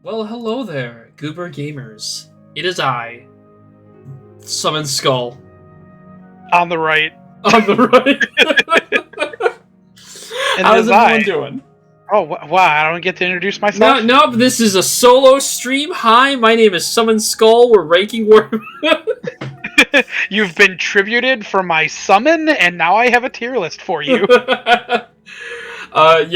Well, hello there, Goober Gamers. It is I, Summon Skull. On the right. On the right. And How's everyone doing? Oh, wow, I don't get to introduce myself? No, this is a solo stream. Hi, my name is Summon Skull. We're ranking Warhammer. You've been tributed for my summon, and now I have a tier list for you. Hi,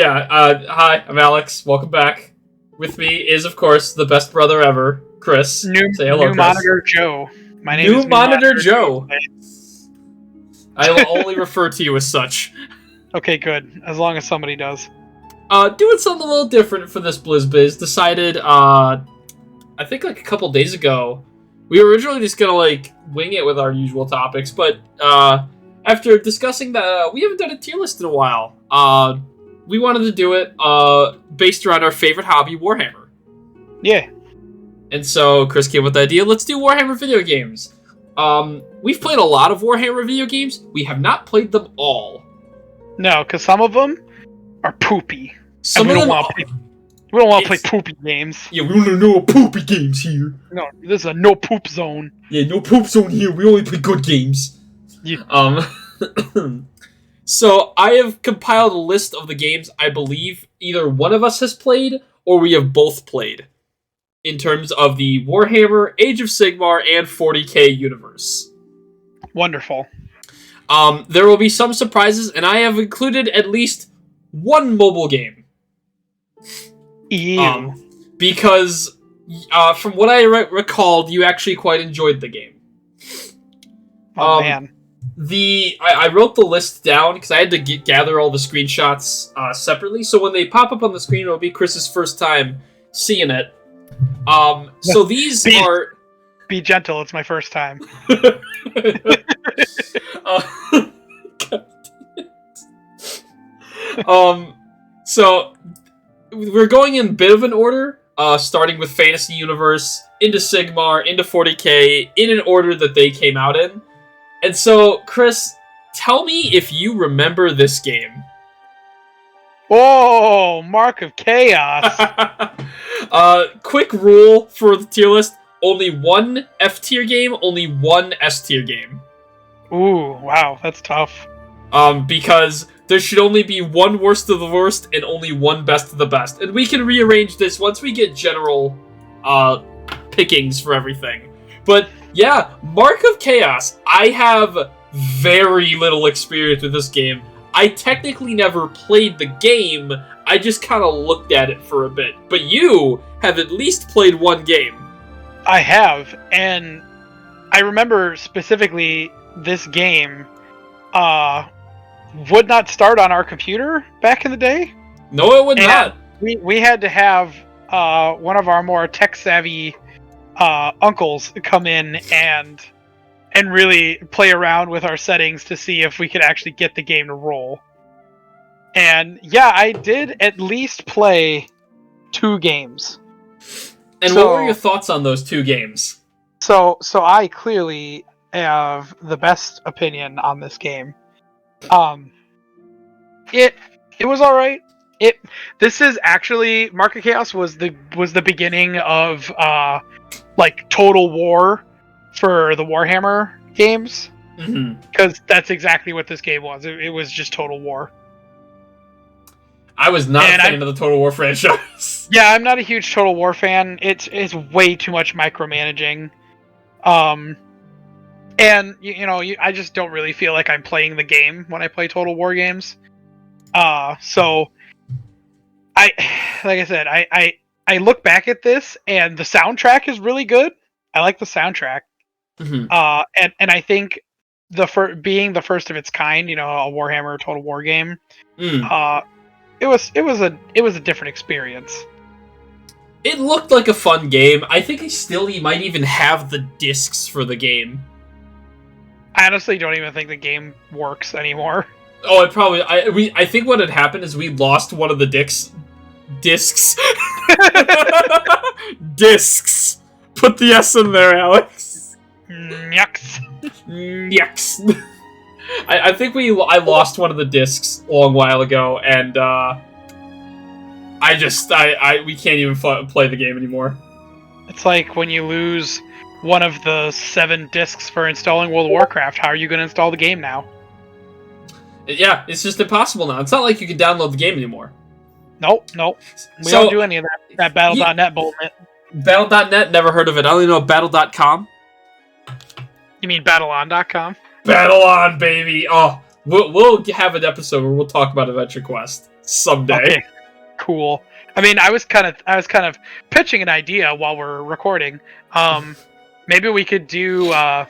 I'm Alex. Welcome back. With me is, of course, the best brother ever, Chris. Say hello, New Chris. Monitor Joe. My name is New Monitor Joe. I will only refer to you as such. Okay, good. As long as somebody does. Doing something a little different for this Blizz Bizz. Decided, I think like a couple days ago, we were originally just gonna like wing it with our usual topics, but after discussing that we haven't done a tier list in a while, we wanted to do it based around our favorite hobby, Warhammer. Yeah. And so Chris came with the idea, let's do Warhammer video games. We've played a lot of Warhammer video games. We have not played them all. No, because some of them are poopy. Some we of them we don't want to play poopy games. Yeah, we don't know poopy games here. No, this is a no poop zone. Yeah, no poop zone here. We only play good games. Yeah. So I have compiled a list of the games I believe either one of us has played or we have both played in terms of the Warhammer, Age of Sigmar, and 40k universe. Wonderful. There will be some surprises, and I have included at least one mobile game. Ew. Because from what I recalled, you actually quite enjoyed the game. Oh, man. I wrote the list down because I had to gather all the screenshots separately, so when they pop up on the screen, it'll be Chris's first time seeing it. So these are... Be gentle, it's my first time. So we're going in a bit of an order, starting with Fantasy Universe, into Sigmar, into 40k, in an order that they came out in. And so, Chris, tell me if you remember this game. Oh, Mark of Chaos. Quick rule for the tier list. Only one F-tier game, only one S-tier game. Ooh, wow, that's tough. Because there should only be one worst of the worst and only one best of the best. And we can rearrange this once we get general pickings for everything. But yeah, Mark of Chaos. I have very little experience with this game. I technically never played the game. I just kind of looked at it for a bit. But you have at least played one game. I have, and I remember specifically this game would not start on our computer back in the day. No, it would not. We had to have one of our more tech-savvy uncles come in and really play around with our settings to see if we could actually get the game to roll. And yeah, I did at least play 2 games. And what were your thoughts on those 2 games? So I clearly have the best opinion on this game. It was all right. This is actually Mark of Chaos was the beginning of like Total War for the Warhammer games. Because that's exactly what this game was. It was just Total War. I was not a fan of the Total War franchise. Yeah, I'm not a huge Total War fan. It's way too much micromanaging. And I just don't really feel like I'm playing the game when I play Total War games. So like I said, I look back at this and the soundtrack is really good. I like the soundtrack. And I think being the first of its kind, a Warhammer Total War game, it was a different experience. It looked like a fun game. I think you might even have the discs for the game. I honestly don't even think the game works anymore. Oh, it probably... I think what had happened is we lost one of the discs. Discs. Discs. Put the S in there, Alex. Yucks. Yucks. I think I lost one of the discs a long while ago, and we can't even play the game anymore. It's like when you lose one of the 7 discs for installing World of Warcraft. How are you going to install the game now? Yeah, it's just impossible now. It's not like you can download the game anymore. Nope. We don't do any of that Battle.net bullshit. Battle.net, never heard of it. I only know Battle.com. You mean BattleOn.com? Battle on, baby! Oh, we'll have an episode where we'll talk about Adventure Quest someday. Okay, cool. I mean, I was kind of pitching an idea while we're recording. Maybe we could do an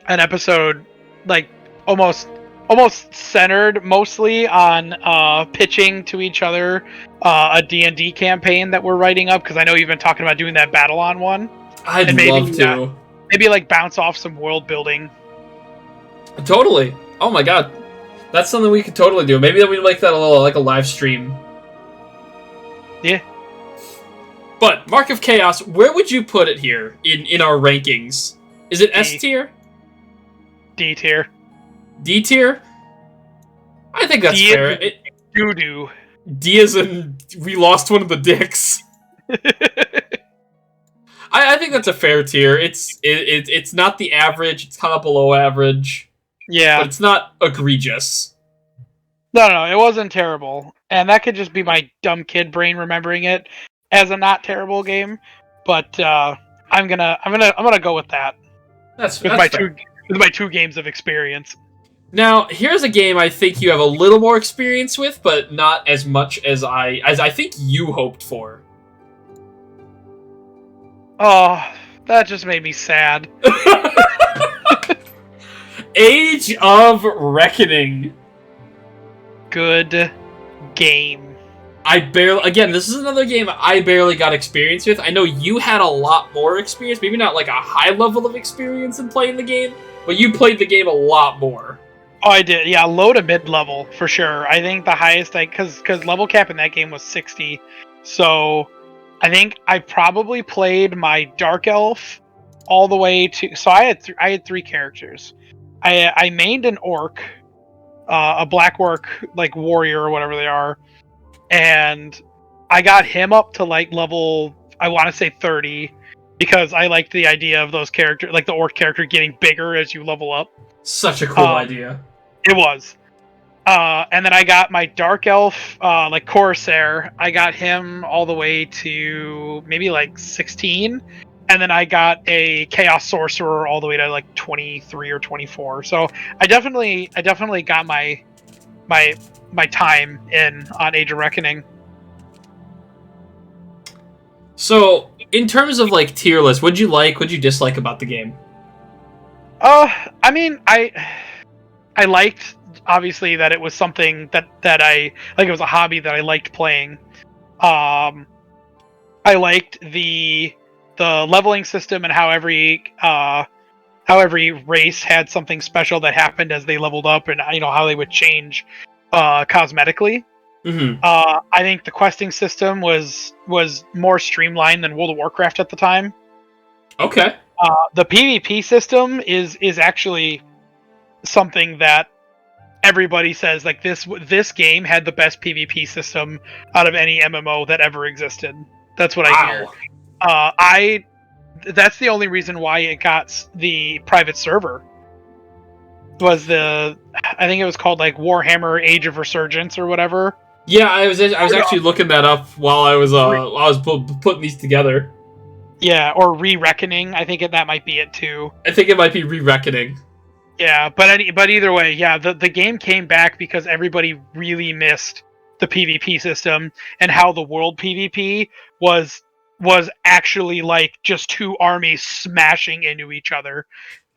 episode like almost centered mostly on pitching to each other a D&D campaign that we're writing up, because I know you've been talking about doing that Battle on one. I'd love to. Maybe like bounce off some world building. Totally. Oh my god. That's something we could totally do. Maybe we make that a little like a live stream. Yeah. But Mark of Chaos, where would you put it here in our rankings? Is it S tier? D tier. D tier? I think that's fair. Doo-doo. D as in we lost one of the dicks. I think that's a fair tier. It's not the average. It's kind of below average. Yeah. But it's not egregious. No, it wasn't terrible. And that could just be my dumb kid brain remembering it as a not terrible game. But I'm gonna go with that. That's with my 2 games of experience. Now, here's a game I think you have a little more experience with, but not as much as I think you hoped for. Oh, that just made me sad. Age of Reckoning. Good game. Again, this is another game I barely got experience with. I know you had a lot more experience, maybe not like a high level of experience in playing the game, but you played the game a lot more. Oh, I did. Yeah, low to mid level for sure. I think the highest because level cap in that game was 60. So I think I probably played my Dark Elf all the way to. So I had 3 characters. I mained an orc, a black orc like warrior or whatever they are, and I got him up to like level, I want to say 30, because I liked the idea of those characters, like the orc character getting bigger as you level up. Such a cool idea. It was. And then I got my Dark Elf, like Corsair. I got him all the way to maybe like 16. And then I got a Chaos Sorcerer all the way to like 23 or 24. So I definitely got my time in on Age of Reckoning. So, in terms of like tier list, what'd you like, what'd you dislike about the game? I mean, I liked, obviously, that it was something that I like. It was a hobby that I liked playing. I liked the leveling system and how every race had something special that happened as they leveled up, and how they would change cosmetically. Mm-hmm. I think the questing system was more streamlined than World of Warcraft at the time. Okay. The PvP system is actually something that everybody says, like, this game had the best PvP system out of any MMO that ever existed. That's what I hear. That's the only reason why it got the private server. I think it was called like Warhammer Age of Resurgence or whatever. Yeah, I was actually looking that up while I was putting these together. Yeah, or Re-Reckoning. I think that might be it too. I think it might be Re-Reckoning. Yeah, but either way, yeah, the game came back because everybody really missed the PvP system and how the world PvP was actually like just 2 armies smashing into each other.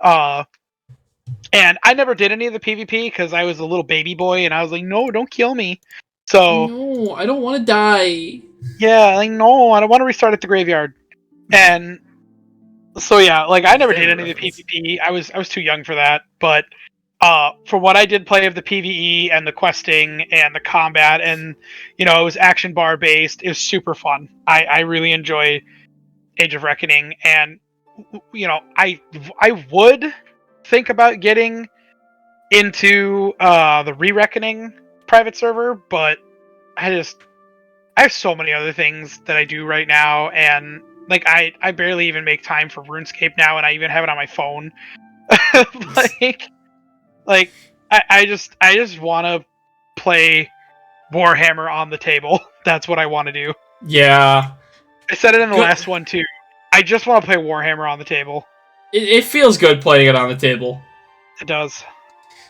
And I never did any of the PvP because I was a little baby boy and I was like, no, don't kill me. So no, I don't want to die. Yeah, like no, I don't want to restart at the graveyard. And so yeah, like I never did any of the PvP. I was too young for that. But for what I did play of the PvE and the questing and the combat, and it was action bar based, it was super fun. I really enjoy Age of Reckoning, and I would think about getting into the Re-Reckoning private server, but I I have so many other things that I do right now, and like I barely even make time for RuneScape now, and I even have it on my phone. like like I just want to play Warhammer on the table. That's what I want to do. Yeah. I said it in the Good. last one too. I just want to play Warhammer on the table. It feels good playing it on the table. It does.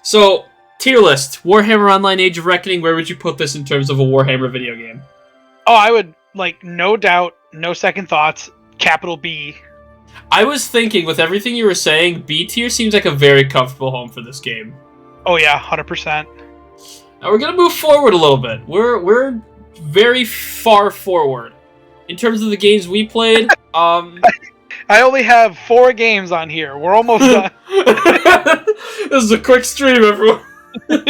So, tier list. Warhammer Online Age of Reckoning, where would you put this in terms of a Warhammer video game? Oh, I would, like, no doubt, no second thoughts, capital B. I was thinking, with everything you were saying, B tier seems like a very comfortable home for this game. Oh yeah, 100%. Now we're gonna move forward a little bit. We're very far forward. In terms of the games we played, I only have 4 games on here. We're almost done. This is a quick stream, everyone. We're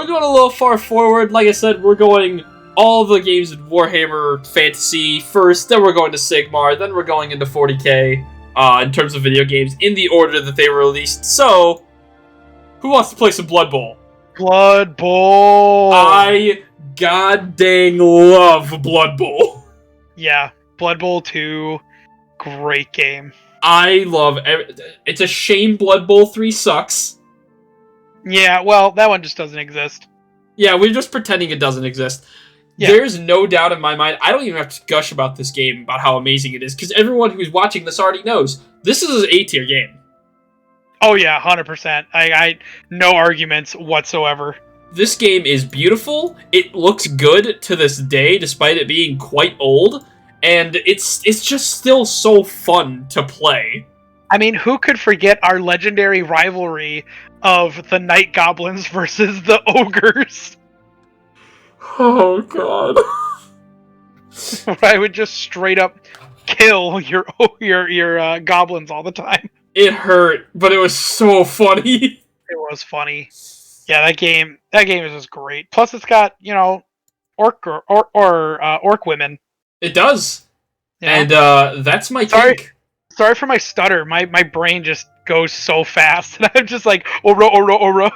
going a little far forward. Like I said, we're going all the games in Warhammer Fantasy first, then we're going to Sigmar, then we're going into 40k, in terms of video games, in the order that they were released. So, who wants to play some Blood Bowl? Blood Bowl! I god dang love Blood Bowl. Yeah, Blood Bowl 2, great game. I love it's a shame Blood Bowl 3 sucks. Yeah, well, that one just doesn't exist. Yeah, we're just pretending it doesn't exist. Yeah. There's no doubt in my mind, I don't even have to gush about this game, about how amazing it is, because everyone who's watching this already knows. This is an A-tier game. Oh yeah, 100%. I no arguments whatsoever. This game is beautiful, it looks good to this day, despite it being quite old, and it's just still so fun to play. I mean, who could forget our legendary rivalry of the Night Goblins versus the Ogres? Oh god. I would just straight up kill your goblins all the time. It hurt, but it was so funny. It was funny. Yeah, that game is just great. Plus, it's got orc women. It does, Yeah. and that's my take. Sorry for my stutter. My brain just goes so fast, and I'm just like ora.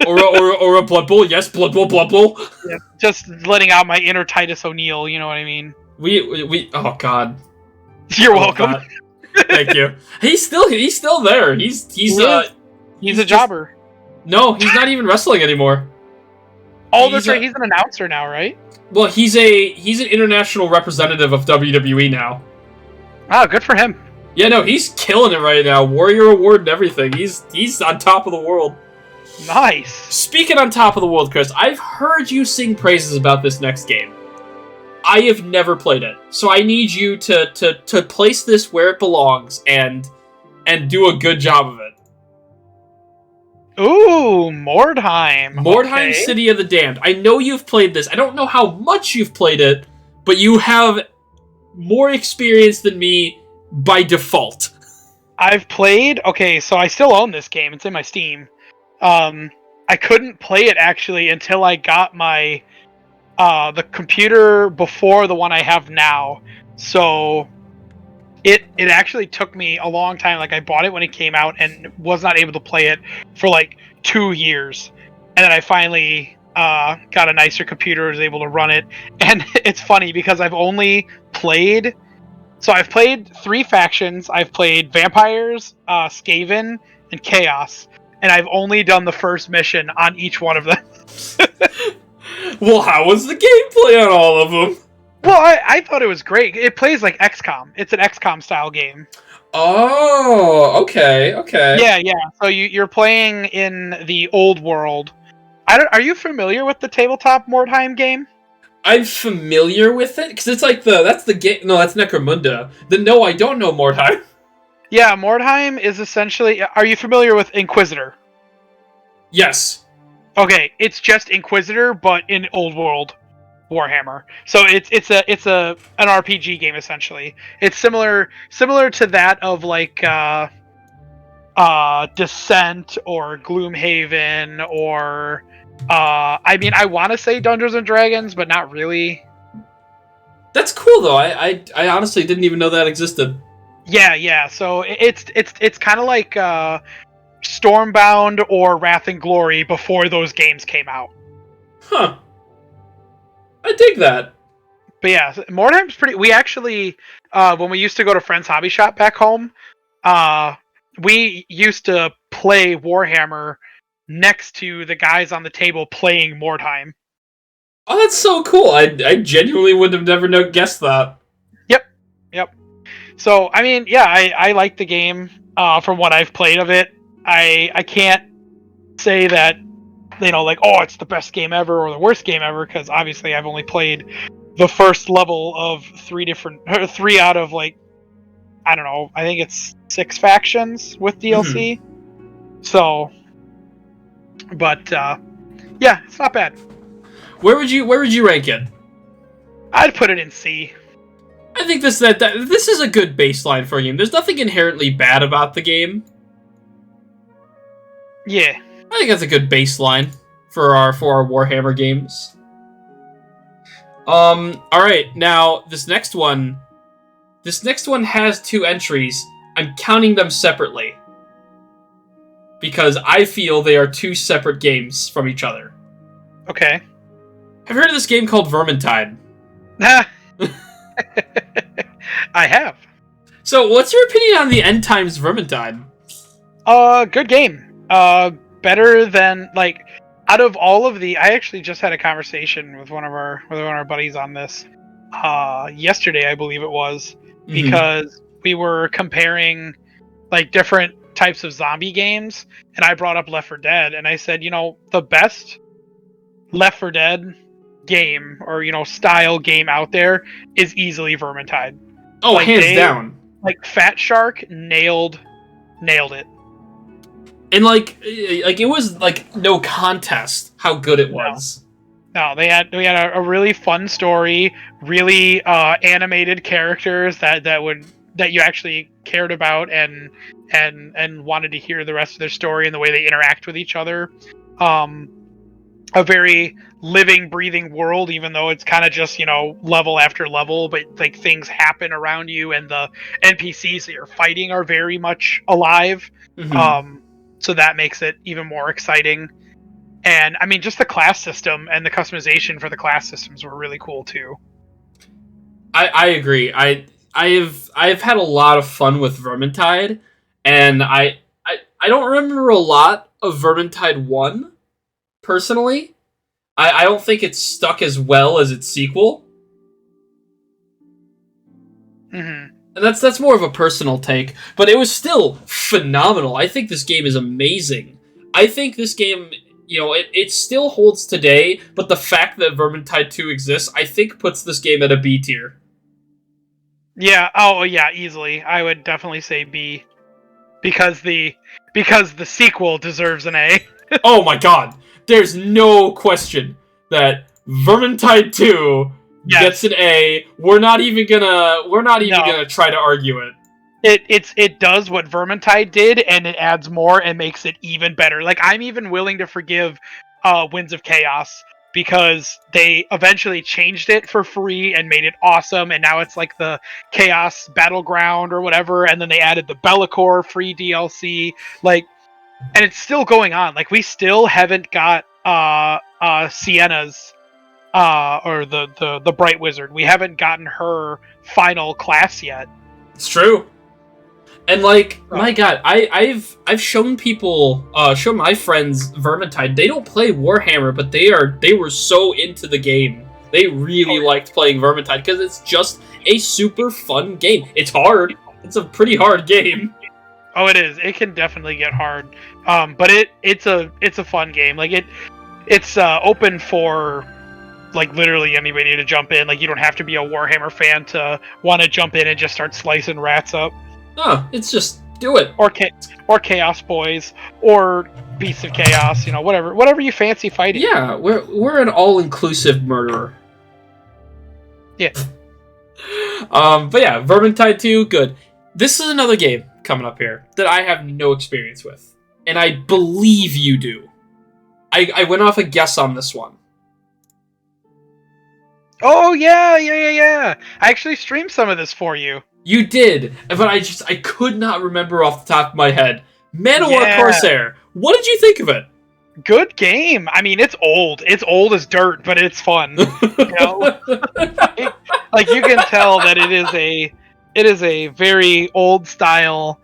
Or a Blood Bowl, yes, Blood Bowl. Yeah, just letting out my inner Titus O'Neil, you know what I mean? We oh god. You're welcome. God. Thank you. He's still there. He's a jobber. No, he's not even wrestling anymore. Oh, that's right. He's an announcer now, right? Well, he's an international representative of WWE now. Oh, good for him. Yeah, no, he's killing it right now. Warrior Award and everything. He's on top of the world. Nice. Speaking on top of the world, Chris, I've heard you sing praises about this next game. I have never played it, so I need you to place this where it belongs and do a good job of it. Ooh, Mordheim. Mordheim, okay. City of the Damned. I know you've played this. I don't know how much you've played it, but you have more experience than me by default. I've played... Okay, so I still own this game. It's in my Steam. I couldn't play it, actually, until I got my... the computer before the one I have now. So... It actually took me a long time. Like, I bought it when it came out and was not able to play it for, like, 2 years. And then I finally got a nicer computer, was able to run it. And it's funny, because I've only played... So I've played 3 factions. I've played Vampires, Skaven, and Chaos. And I've only done the first mission on each one of them. Well, how was the gameplay on all of them? Well, I thought it was great. It plays like XCOM. It's an XCOM style game. Oh, okay. Yeah. So you're playing in the old world. Are you familiar with the tabletop Mordheim game? I'm familiar with it because it's like that's the game. No, that's Necromunda. No, I don't know Mordheim. Yeah, Mordheim is essentially. Are you familiar with Inquisitor? Yes. Okay, it's just Inquisitor, but in old world Warhammer. So it's an RPG game essentially. It's similar to that of like Descent or Gloomhaven or I mean, I want to say Dungeons and Dragons, but not really. That's cool though. I honestly didn't even know that existed. Yeah. So it's kind of like Stormbound or Wrath and Glory before those games came out. Huh. I dig that. But yeah, Mordheim's pretty. We actually, when we used to go to Friend's Hobby Shop back home, we used to play Warhammer next to the guys on the table playing Mordheim. Oh, that's so cool. I genuinely would have never guessed that. Yep. So, I mean, yeah, I like the game from what I've played of it. I can't say that, like, oh, it's the best game ever or the worst game ever, because obviously I've only played the first level of three out of, like, I don't know, I think it's 6 factions with DLC. So, but, yeah, it's not bad. Where would you rank it? I'd put it in C. I think this is a good baseline for a game. There's nothing inherently bad about the game. Yeah. I think that's a good baseline for our Warhammer games. Alright, now this next one has 2 entries. I'm counting them separately. Because I feel they are 2 separate games from each other. Okay. Have you heard of this game called Vermintide? I have. So, what's your opinion on the End Times Vermintide? Good game. Better than, like, out of all of the. I actually just had a conversation with one of our buddies on this. Yesterday, I believe it was, because we were comparing, like, different types of zombie games, and I brought up Left 4 Dead, and I said, the best Left 4 Dead game or style game out there is easily Vermintide. Oh, like, hands down. Like, Fat Shark nailed it. And like it was like no contest how good it was. No, we had a really fun story, really animated characters that you actually cared about and wanted to hear the rest of their story and the way they interact with each other. A very living, breathing world, even though it's kind of just, level after level, but like things happen around you and the NPCs that you're fighting are very much alive. So that makes it even more exciting. And I mean, just the class system and the customization for the class systems were really cool too. I agree. I've had a lot of fun with Vermintide, and I don't remember a lot of Vermintide 1. Personally, I don't think it's stuck as well as its sequel. And that's more of a personal take, but it was still phenomenal. I think this game is amazing. I think this game, it still holds today, but the fact that Vermintide 2 exists, I think puts this game at a B tier. Yeah, oh yeah, easily. I would definitely say B. Because the sequel deserves an A. Oh my god. There's no question that Vermintide 2 gets an A. We're not even gonna try to argue it. It does what Vermintide did, and it adds more and makes it even better. Like, I'm even willing to forgive Winds of Chaos, because they eventually changed it for free and made it awesome, and now it's like the Chaos Battleground or whatever, and then they added the Bellicor free DLC. Like, and it's still going on. Like, we still haven't got Sienna's or the Bright Wizard. We haven't gotten her final class yet. It's true. And like, my god, I've shown people, shown my friends Vermintide. They don't play Warhammer, but they were so into the game. They really liked playing Vermintide because it's just a super fun game. It's hard. It's a pretty hard game. Oh, it is. It can definitely get hard. But it's a fun game. Like, it's open for, like, literally anybody to jump in. Like, you don't have to be a Warhammer fan to want to jump in and just start slicing rats up. No, it's just do it. Or Chaos Boys, or Beasts of Chaos. Whatever you fancy fighting. Yeah, we're an all-inclusive murderer. Yeah. But yeah, Vermintide 2, good. This is another game coming up here that I have no experience with, and I believe you do. I went off a guess on this one. Oh yeah. I actually streamed some of this for you. You did, but I could not remember off the top of my head. Manowar Corsair. What did you think of it? Good game. I mean, it's old. It's old as dirt, but it's fun. You know, like you can tell that it is a very old style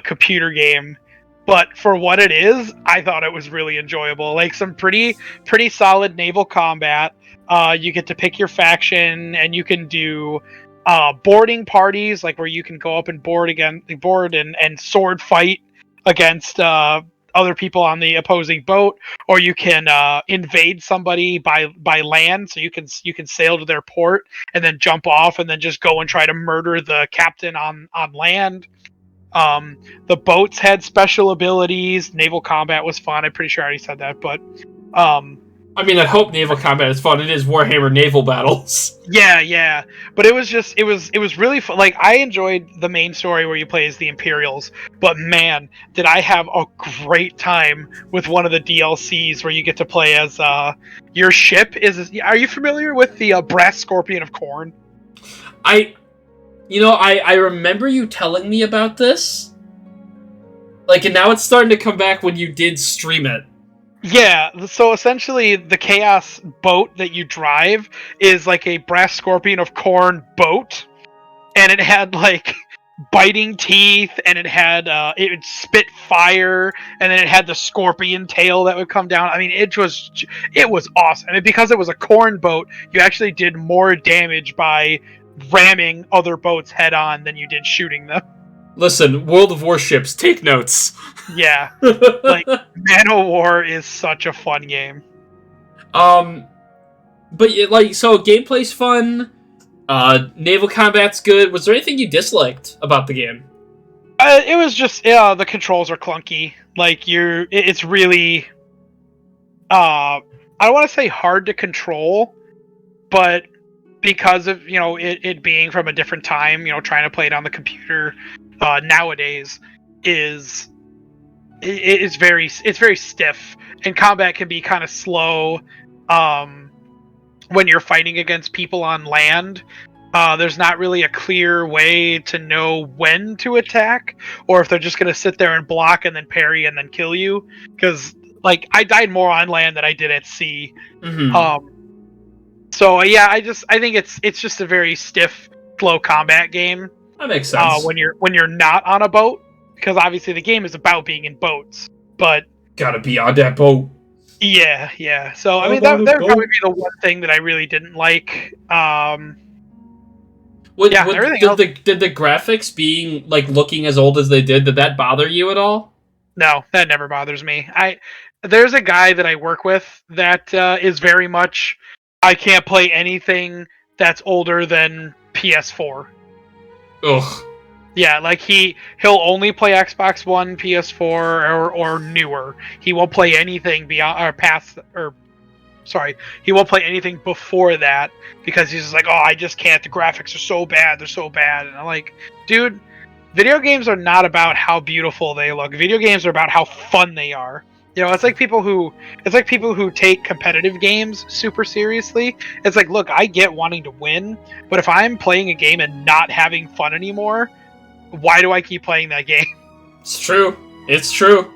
computer game. But for what it is, I thought it was really enjoyable. Like some pretty solid naval combat. You get to pick your faction, and you can do boarding parties, like where you can go up and board and sword fight against other people on the opposing boat, or you can invade somebody by land. So you can sail to their port and then jump off and then just go and try to murder the captain on land. The boats had special abilities. Naval combat was fun. I'm pretty sure I already said that, but I mean, I hope naval combat is fun. It is Warhammer naval battles. Yeah. But it was really fun. Like, I enjoyed the main story where you play as the Imperials, but man, did I have a great time with one of the DLCs where you get to play as your ship is. Are you familiar with the Brass Scorpion of Khorne? I remember you telling me about this. Like, and now it's starting to come back when you did stream it. Yeah, so essentially the Chaos boat that you drive is like a Brass Scorpion of Khorne boat, and it had like biting teeth, and it would spit fire, and then it had the scorpion tail that would come down. I mean, it was awesome. I mean, because it was a Khorne boat, you actually did more damage by ramming other boats head on than you did shooting them. Listen, World of Warships, take notes. Yeah, like Man of War is such a fun game. But so gameplay's fun. Naval combat's good. Was there anything you disliked about the game? It was just the controls are clunky. Like it's really I don't want to say hard to control, but because of it being from a different time, trying to play it on the computer nowadays is very stiff, and combat can be kind of slow when you're fighting against people on land. There's not really a clear way to know when to attack, or if they're just going to sit there and block and then parry and then kill you. Because like I died more on land than I did at sea. Mm-hmm. So yeah, I think it's just a very stiff, slow combat game. That makes sense. When you're not on a boat, because obviously the game is about being in boats, but gotta be on that boat. Yeah. So I mean, that would probably be the one thing that I really didn't like. Everything else. Did the graphics being like looking as old as they did that bother you at all? No, that never bothers me. There's a guy that I work with that is very much, I can't play anything that's older than PS4. Ugh. Yeah, like he'll only play Xbox One, PS4, or newer. He won't play anything beyond or past or sorry, he won't play anything before that because he's just like, oh, I just can't. The graphics are so bad. They're so bad. And I'm like, dude, video games are not about how beautiful they look. Video games are about how fun they are. It's like people who take competitive games super seriously. It's like, look, I get wanting to win, but if I'm playing a game and not having fun anymore, why do I keep playing that game? It's true. It's true.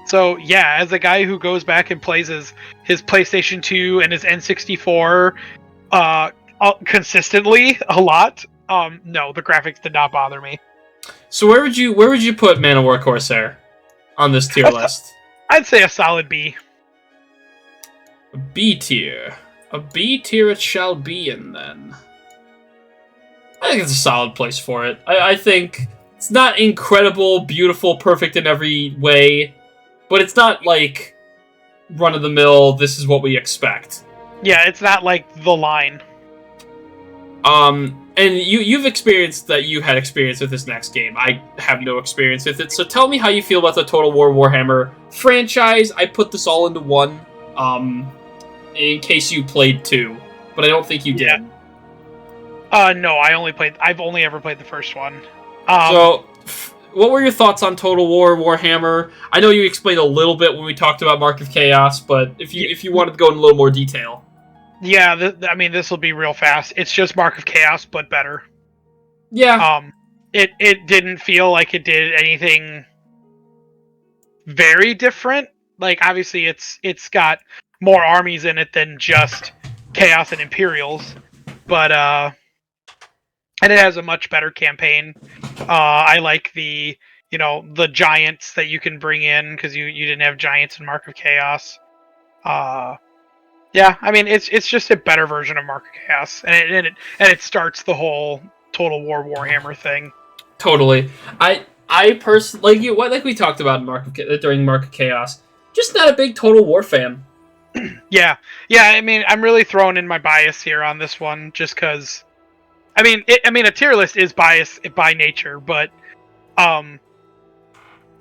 So yeah, as a guy who goes back and plays his PlayStation 2 and his N64 consistently a lot, no, the graphics did not bother me. So where would you put Man of War Corsair on this tier list? I'd say a solid B. A B tier. A B tier it shall be in then. I think it's a solid place for it. I think it's not incredible, beautiful, perfect in every way, but it's not like run-of-the-mill, this is what we expect. Yeah, it's not like The Line. And you've experienced that you had experience with this next game. I have no experience with it, so tell me how you feel about the Total War Warhammer franchise. I put this all into one, in case you played two, but I don't think you did. No, I've only ever played the first one. So, what were your thoughts on Total War Warhammer? I know you explained a little bit when we talked about Mark of Chaos, but if you wanted to go in a little more detail. Yeah, this will be real fast. It's just Mark of Chaos, but better. Yeah. It didn't feel like it did anything very different. like obviously it's got more armies in it than just Chaos and Imperials, but and it has a much better campaign. I like the the giants that you can bring in because you didn't have giants in Mark of Chaos. Yeah, I mean it's just a better version of Mark of Chaos, and it starts the whole Total War Warhammer thing. Totally. I personally like we talked about in during Mark of Chaos. Just not a big Total War fan. Yeah. I mean I'm really throwing in my bias here on this one, just because. I mean a tier list is biased by nature, but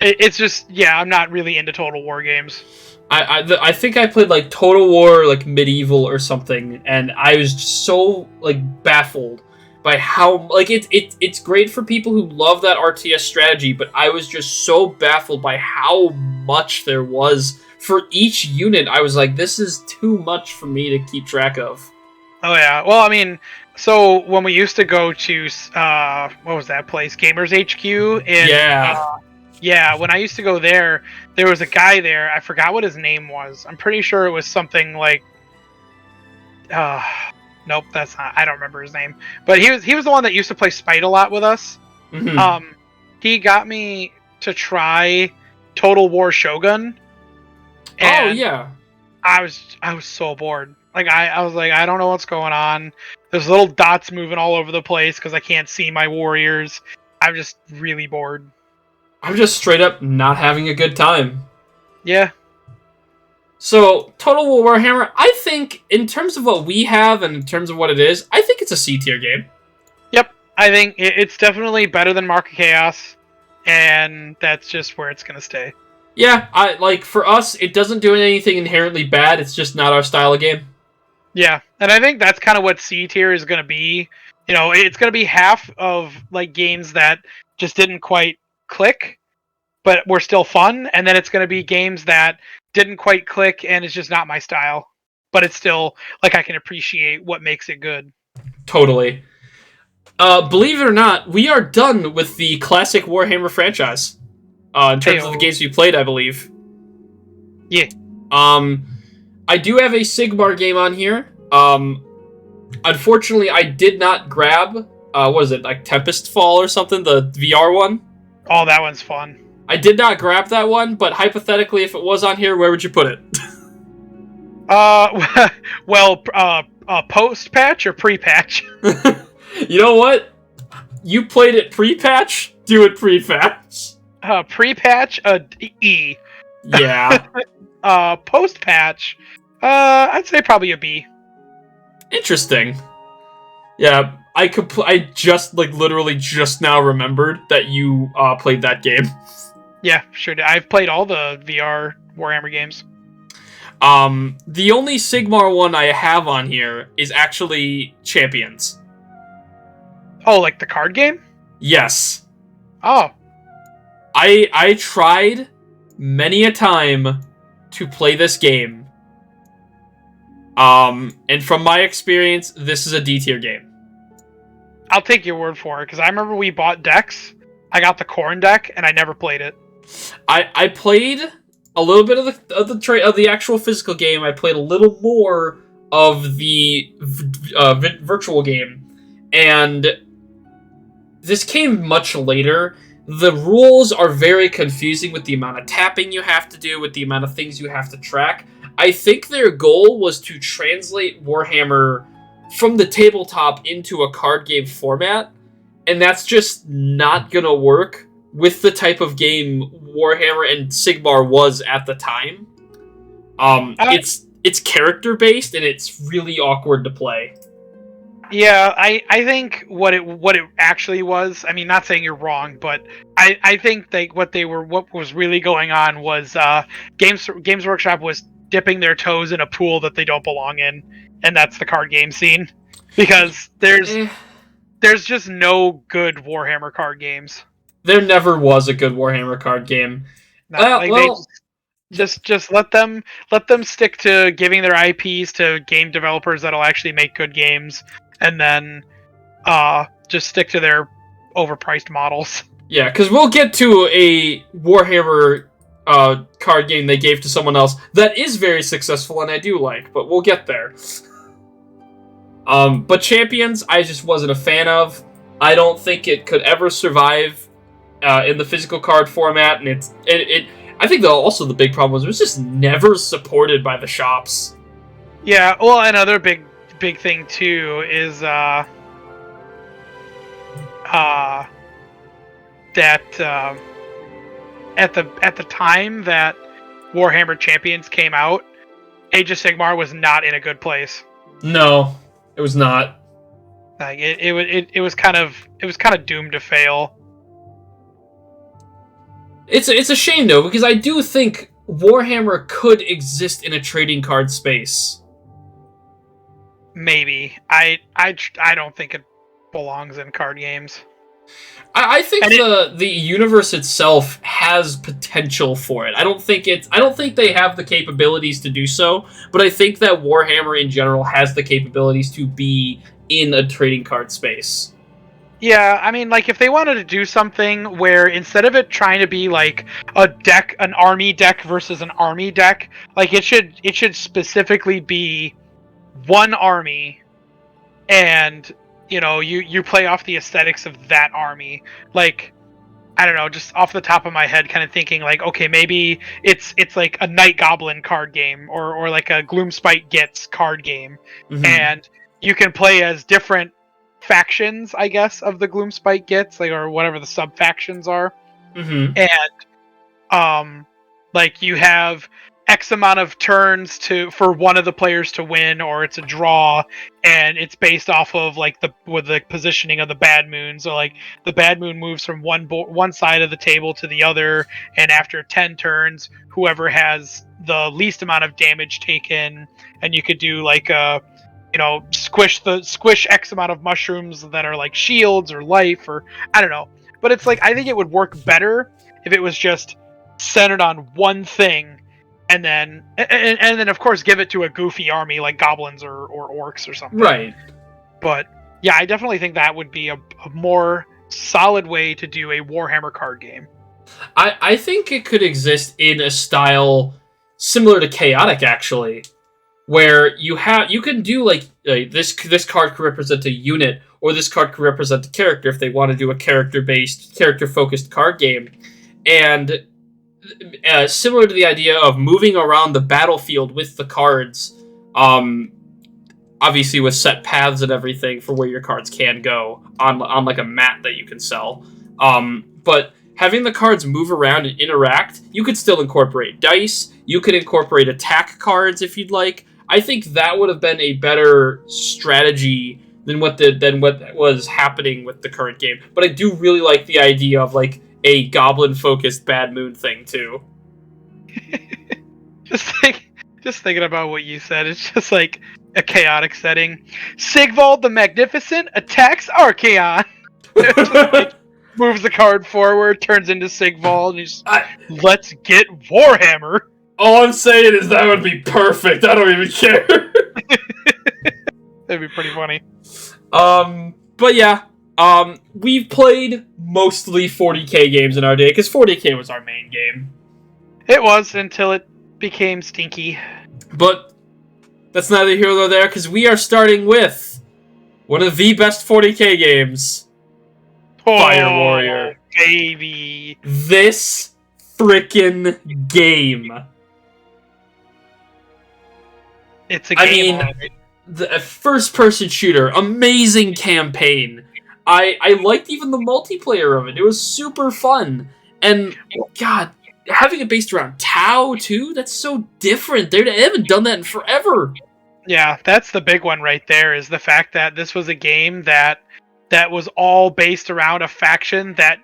it's just I'm not really into Total War games. I think I played like Total War like Medieval or something, and I was just so like baffled by how like it's great for people who love that RTS strategy, but I was just so baffled by how much there was for each unit. I was like, this is too much for me to keep track of. Oh yeah, well I mean, so when we used to go to what was that place, Gamers HQ, and when I used to go there was a guy there. I forgot what his name was. I'm pretty sure it was something like nope, that's not. I don't remember his name. But he was the one that used to play Spite a lot with us. Mm-hmm. He got me to try Total War Shogun. And oh yeah. I was so bored. Like I was like, I don't know what's going on. There's little dots moving all over the place because I can't see my warriors. I'm just really bored. I'm just straight up not having a good time. Yeah. So, Total War Warhammer, I think, in terms of what we have and in terms of what it is, I think it's a C-tier game. Yep. I think it's definitely better than Mark of Chaos, and that's just where it's going to stay. Yeah, for us, it doesn't do anything inherently bad, it's just not our style of game. Yeah, and I think that's kind of what C-tier is going to be. It's going to be half of, like, games that just didn't quite click, but were still fun, and then it's going to be games that didn't quite click and it's just not my style, but it's still like I can appreciate what makes it good. Totally. Believe it or not, we are done with the classic Warhammer franchise. In terms of the games we played, I believe. Yeah. I do have a Sigmar game on here. Unfortunately, I did not grab what is it, like Tempest Fall or something, the VR one. Oh, that one's fun. I did not grab that one, but hypothetically, if it was on here, where would you put it? Well, post-patch or pre-patch? You know what? You played it pre-patch? Do it pre-patch. Pre-patch, E. Yeah. Post-patch, I'd say probably a B. Interesting. Yeah, I just, literally just now remembered that you played that game. Yeah, sure did. I've played all the VR Warhammer games. The only Sigmar one I have on here is actually Champions. Oh, like the card game? Yes. Oh. I tried many a time to play this game. And from my experience, this is a D-tier game. I'll take your word for it, because I remember we bought decks. I got the Khorne deck, and I never played it. I played a little bit of the actual physical game. I played a little more of the virtual game, and this came much later. The rules are very confusing with the amount of tapping you have to do, with the amount of things you have to track. I think their goal was to translate Warhammer from the tabletop into a card game format, and that's just not gonna work with the type of game Warhammer and Sigmar was at the time. It's character based and it's really awkward to play. Yeah, I think what it actually was. I mean, not saying you're wrong, but I think what was really going on was Games Workshop was dipping their toes in a pool that they don't belong in, and that's the card game scene, because there's just no good Warhammer card games. There never was a good Warhammer card game. No, just let them stick to giving their IPs to game developers that'll actually make good games, and then just stick to their overpriced models. Yeah, because we'll get to a Warhammer card game they gave to someone else that is very successful and I do like, but we'll get there. But Champions, I just wasn't a fan of. I don't think it could ever survive in the physical card format, and it. I think also the big problem was it was just never supported by the shops. Yeah, well, another big thing too is that at the time that Warhammer Champions came out, Age of Sigmar was not in a good place. No, it was not. Like it was kind of doomed to fail. It's a shame though, because I do think Warhammer could exist in a trading card space. Maybe. I don't think it belongs in card games. I think the universe itself has potential for it. I don't think they have the capabilities to do so, but I think that Warhammer in general has the capabilities to be in a trading card space. Yeah, I mean, like, if they wanted to do something where instead of it trying to be like an army deck versus an army deck, like it should specifically be one army, and you play off the aesthetics of that army. Like, I don't know, just off the top of my head, kind of thinking like, okay, maybe it's like a Night Goblin card game or like a Gloomspite Gitz card game, and you can play as different factions, I guess, of the Gloomspite Gitz, like, or whatever the sub factions are, and like you have X amount of turns for one of the players to win, or it's a draw, and it's based off of like the positioning of the bad moon. So like the bad moon moves from one side of the table to the other, and after 10 turns, whoever has the least amount of damage taken, and you could do like squish X amount of mushrooms that are like shields or life, or I don't know. But it's like, I think it would work better if it was just centered on one thing, and then of course give it to a goofy army like goblins or orcs or something. Right. But yeah, I definitely think that would be a more solid way to do a Warhammer card game. I think it could exist in a style similar to Chaotic, actually, where you can do like this card could represent a unit, or this card could represent a character if they want to do a character-focused card game. And similar to the idea of moving around the battlefield with the cards, obviously with set paths and everything for where your cards can go on like a map that you can sell. But having the cards move around and interact, you could still incorporate dice. You could incorporate attack cards if you'd like. I think that would have been a better strategy than what was happening with the current game. But I do really like the idea of like a goblin-focused Bad Moon thing too. Just thinking about what you said, it's just like a chaotic setting. Sigvald the Magnificent attacks Archaon. Like, moves the card forward, turns into Sigvald, and he's let's get Warhammer. All I'm saying is that would be perfect. I don't even care. That'd be pretty funny. But yeah, we've played mostly 40k games in our day, because 40k was our main game. It was, until it became stinky. But that's neither here nor there, because we are starting with one of the best 40k games. Fire Warrior. Baby. This frickin' game. It's a game. I mean, the first-person shooter, amazing campaign. I liked even the multiplayer of it. It was super fun. And, God, having it based around Tau, too, that's so different. They haven't done that in forever. Yeah, that's the big one right there, is the fact that this was a game that was all based around a faction that,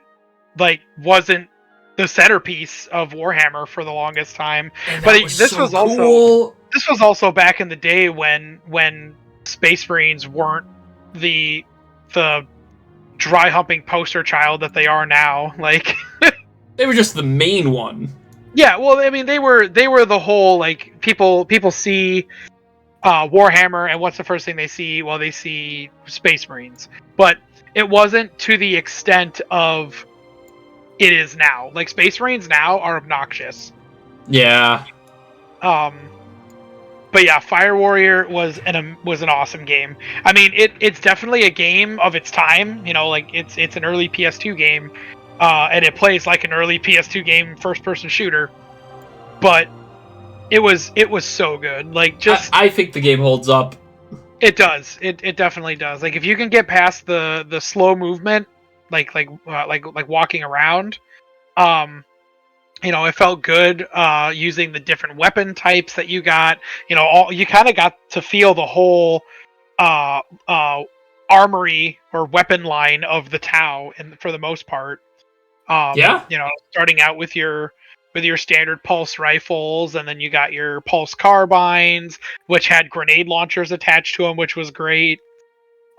like, wasn't the centerpiece of Warhammer for the longest time. But this was also back in the day when Space Marines weren't the dry humping poster child that they are now. Like, they were just the main one. Yeah, well, I mean, they were the whole, like, people see Warhammer, and what's the first thing they see? Well, they see Space Marines. But it wasn't to the extent of it is now. Like, Space Marines now are obnoxious. Yeah. But yeah, Fire Warrior was an awesome game. I mean, it's definitely a game of its time. You know, like it's an early PS2 game, and it plays like an early PS2 game, first person shooter. But it was so good. Like just I think the game holds up. it does. It definitely does. Like if you can get past the slow movement, like walking around, you know, it felt good using the different weapon types that you got. You know, you kind of got to feel the whole uh, uh, armory or weapon line of the Tau, for the most part. Yeah. You know, starting out with your standard pulse rifles, and then you got your pulse carbines, which had grenade launchers attached to them, which was great.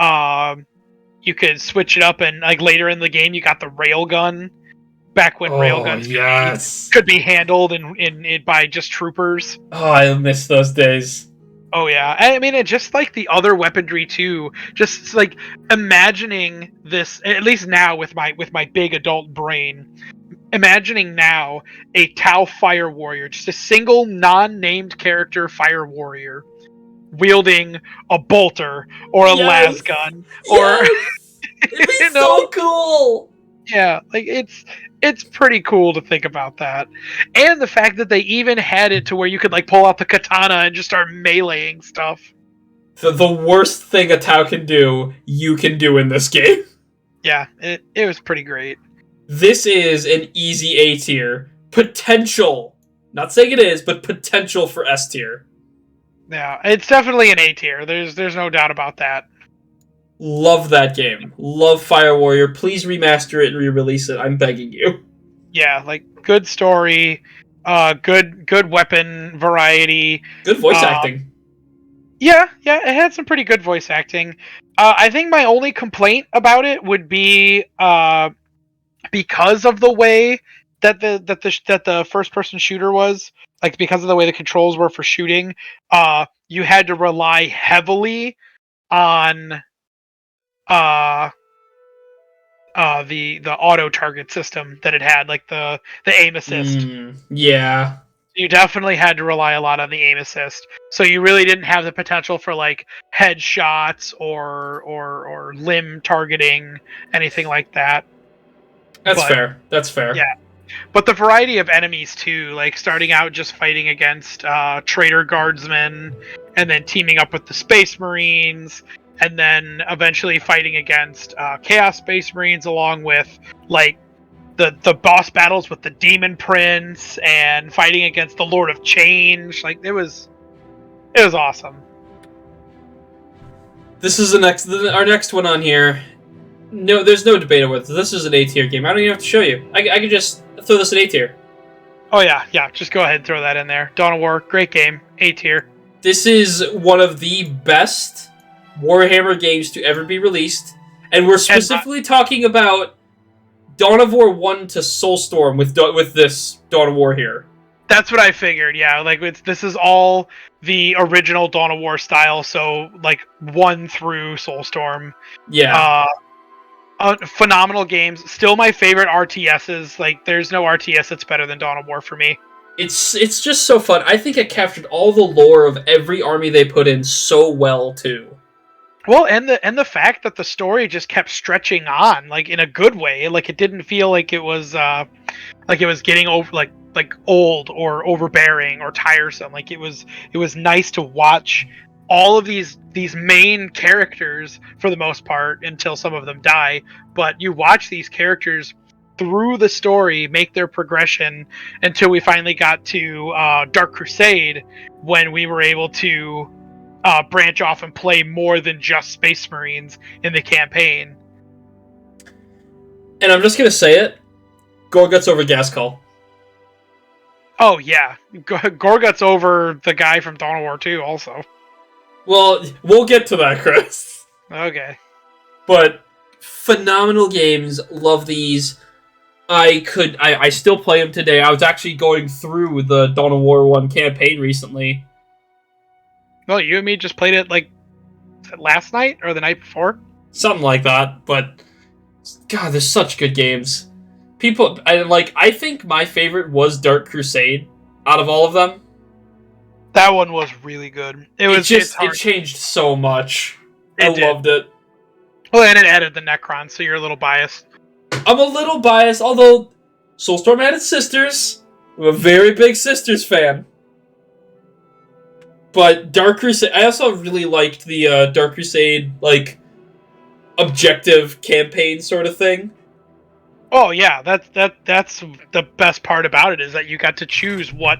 You could switch it up, and like later in the game, you got the railgun. Back when railguns yes. could be handled in by just troopers. Oh, I miss those days. Oh yeah, I mean, and just like the other weaponry too. Just like imagining this, at least now with my big adult brain, imagining now a Tau Fire Warrior, just a single non-named character Fire Warrior, wielding a bolter or a las gun, or it'd be you know, so cool. Yeah, like it's pretty cool to think about that. And the fact that they even had it to where you could like pull out the katana and just start meleeing stuff. The worst thing a Tau can do, you can do in this game. Yeah, it was pretty great. This is an easy A tier. Potential. Not saying it is, but potential for S tier. Yeah, it's definitely an A tier. There's no doubt about that. Love that game. Love Fire Warrior. Please remaster it and re-release it. I'm begging you. Yeah, like good story, good weapon variety. Good voice acting. Yeah, it had some pretty good voice acting. I think my only complaint about it would be because of the way that the first person shooter was, like because of the way the controls were for shooting, you had to rely heavily on the auto target system that it had, like the aim assist. Yeah. You definitely had to rely a lot on the aim assist. So you really didn't have the potential for like headshots or limb targeting, anything like that. That's fair. That's fair. Yeah. But the variety of enemies too, like starting out just fighting against traitor guardsmen, and then teaming up with the Space Marines, and then eventually fighting against Chaos Space Marines, along with like the boss battles with the Demon Prince, and fighting against the Lord of Change. Like it was awesome. This is our next one on here. No, there's no debate over it. This is an A tier game. I don't even have to show you. I can just throw this in A tier. Oh yeah. Just go ahead and throw that in there. Dawn of War, great game, A tier. This is one of the best Warhammer games to ever be released, and we're specifically talking about Dawn of War 1 to Soulstorm with this Dawn of War here. That's what I figured. Yeah, like this is all the original Dawn of War style. So like 1 through Soulstorm. Yeah. Phenomenal games. Still my favorite RTSs. Like, there's no RTS that's better than Dawn of War for me. It's just so fun. I think it captured all the lore of every army they put in so well too. Well, and the fact that the story just kept stretching on, like in a good way. Like it didn't feel like it was getting over like old or overbearing or tiresome. Like it was nice to watch all of these main characters, for the most part, until some of them die, but you watch these characters through the story make their progression until we finally got to Dark Crusade, when we were able to branch off and play more than just Space Marines in the campaign. And I'm just gonna say it, Gorguts over Gaskull. Oh yeah, Gorguts over the guy from Dawn of War 2 also. Well, we'll get to that, Chris. Okay. But phenomenal games. Love these. I still play them today. I was actually going through the Dawn of War 1 campaign recently. Well, you and me just played it like last night or the night before. Something like that. But God, there's such good games. I think my favorite was Dark Crusade. out of all of them. That one was really good. It changed so much. I loved it. Well, and it added the Necron, so you're a little biased. I'm a little biased, although Soulstorm added Sisters. I'm a very big Sisters fan. But Dark Crusade, I also really liked the Dark Crusade, like, objective campaign sort of thing. Oh yeah, that's the best part about it, is that you got to choose what,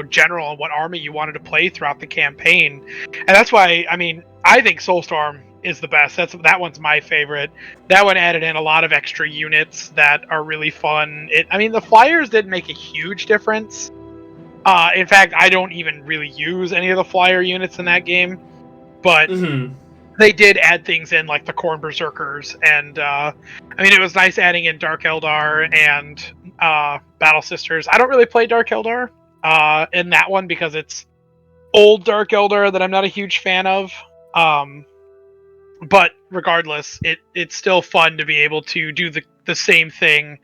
general and what army you wanted to play throughout the campaign. And that's why, I think Soulstorm is the best. That one's my favorite. That one added in a lot of extra units that are really fun. The flyers didn't make a huge difference. In fact, I don't even really use any of the flyer units in that game, but they did add things in, like the Khorne Berserkers, and it was nice adding in Dark Eldar and Battle Sisters. I don't really play Dark Eldar in that one because it's old Dark Eldar that I'm not a huge fan of. But regardless, it's still fun to be able to do the same thing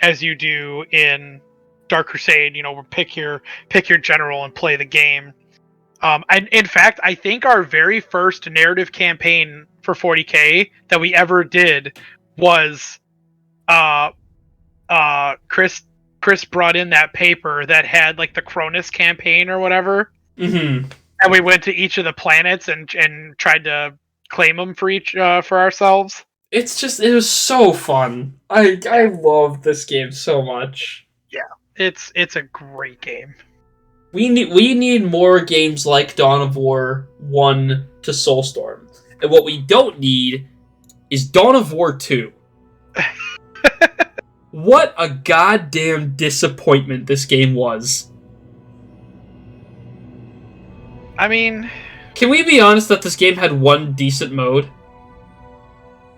as you do in Dark Crusade. Pick your general and play the game. And in fact, I think our very first narrative campaign for 40K that we ever did was Chris brought in that paper that had like the Cronus campaign or whatever. Mm-hmm. And we went to each of the planets and tried to claim them for each for ourselves. It was so fun. I love this game so much. Yeah, it's a great game. We need more games like Dawn of War 1 to Soulstorm. And what we don't need is Dawn of War 2. What a goddamn disappointment this game was. Can we be honest that this game had one decent mode?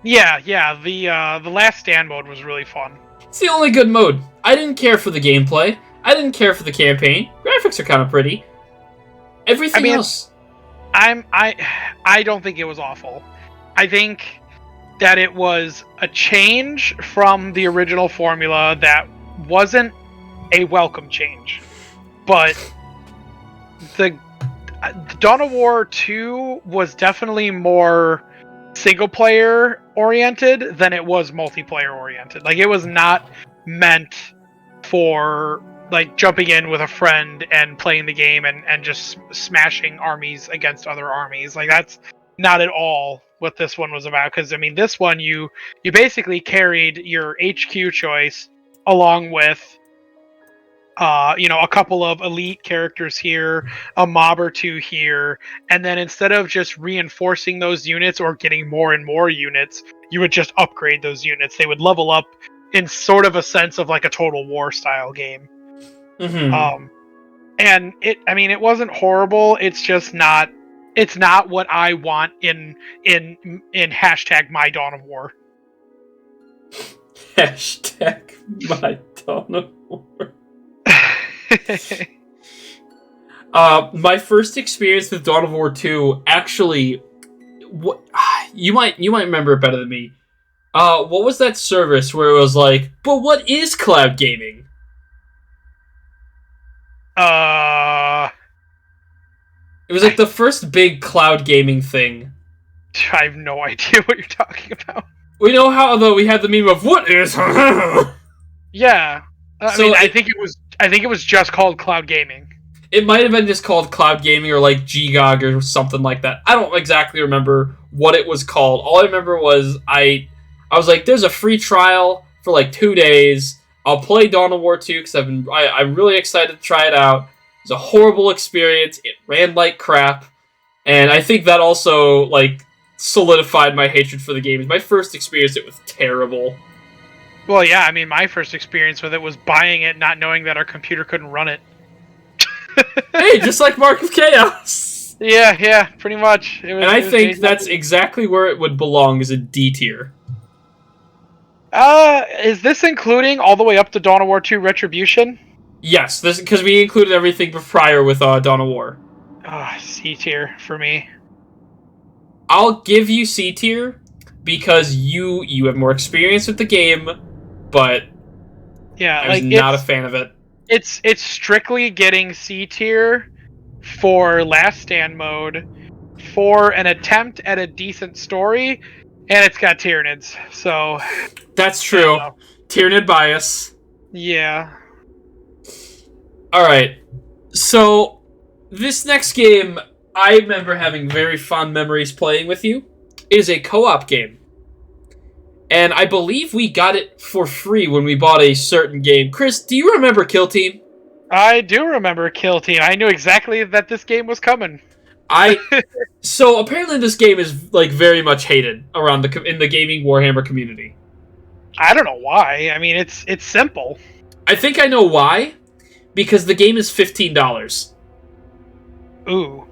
Yeah, the Last Stand mode was really fun. It's the only good mode. I didn't care for the gameplay. I didn't care for the campaign. Graphics are kind of pretty. Everything else... I don't think it was awful. I think that it was a change from the original formula that wasn't a welcome change. But the Dawn of War 2 was definitely more single-player oriented than it was multiplayer oriented. Like, it was not meant for like jumping in with a friend and playing the game and just smashing armies against other armies. Like, that's not at all what this one was about. Because this one you basically carried your HQ choice along with a couple of elite characters here, a mob or two here, and then instead of just reinforcing those units or getting more and more units, you would just upgrade those units. They would level up in sort of a sense of like a Total War style game. Mm-hmm. And it wasn't horrible. It's just not. It's not what I want in hashtag my Dawn of War. Hashtag my Dawn of War. My first experience with Dawn of War 2, actually, you might remember it better than me. What was that service where it was like, but what is cloud gaming? It was like the first big cloud gaming thing. I have no idea what you're talking about. We know how, though, we had the meme of what is. Yeah, I think it was just called cloud gaming. It might have been just called cloud gaming or like GGOG or something like that. I don't exactly remember what it was called. All I remember was I was like, there's a free trial for like 2 days. I'll play Dawn of War 2 because I'm really excited to try it out. It was a horrible experience. It ran like crap. And I think that also like solidified my hatred for the game. My first experience, it was terrible. Well, yeah, my first experience with it was buying it, not knowing that our computer couldn't run it. Hey, just like Mark of Chaos. Yeah, pretty much. I think that's exactly where it would belong, as a D tier. Is this including all the way up to Dawn of War 2 Retribution? Yes, this because we included everything prior with Dawn of War. C tier for me. I'll give you C tier because you have more experience with the game, but yeah, I was not a fan of it. It's strictly getting C tier for Last Stand mode, for an attempt at a decent story, and it's got Tyranids. So That's true. Tyranid bias. yeah. Alright. So, this next game, I remember having very fond memories playing with you. It is a co-op game. And I believe we got it for free when we bought a certain game. Chris, do you remember Kill Team? I do remember Kill Team. I knew exactly that this game was coming. So apparently this game is like very much hated around in the gaming Warhammer community. I don't know why. I mean, it's simple. I think I know why. Because the game is $15. Ooh.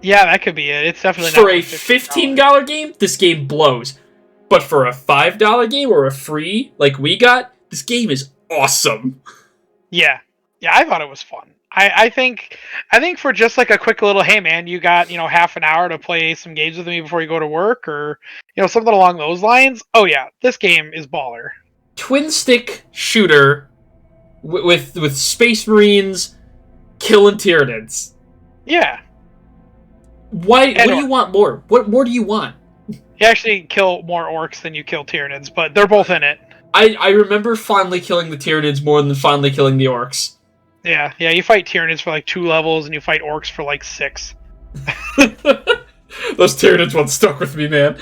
Yeah, that could be it. It's definitely for not a $15 game. This game blows. But for a $5 game or a free like we got, this game is awesome. Yeah, I thought it was fun. I think for just like a quick little, hey man, you got half an hour to play some games with me before you go to work, or something along those lines. Oh yeah, this game is baller. Twin stick shooter with Space Marines killing Tyranids. Yeah. Why? What do you want more? What more do you want? You actually kill more orcs than you kill Tyranids, but they're both in it. I remember finally killing the Tyranids more than finally killing the orcs. Yeah, you fight Tyranids for like 2 levels, and you fight orcs for like 6. Those Tyranids once stuck with me, man.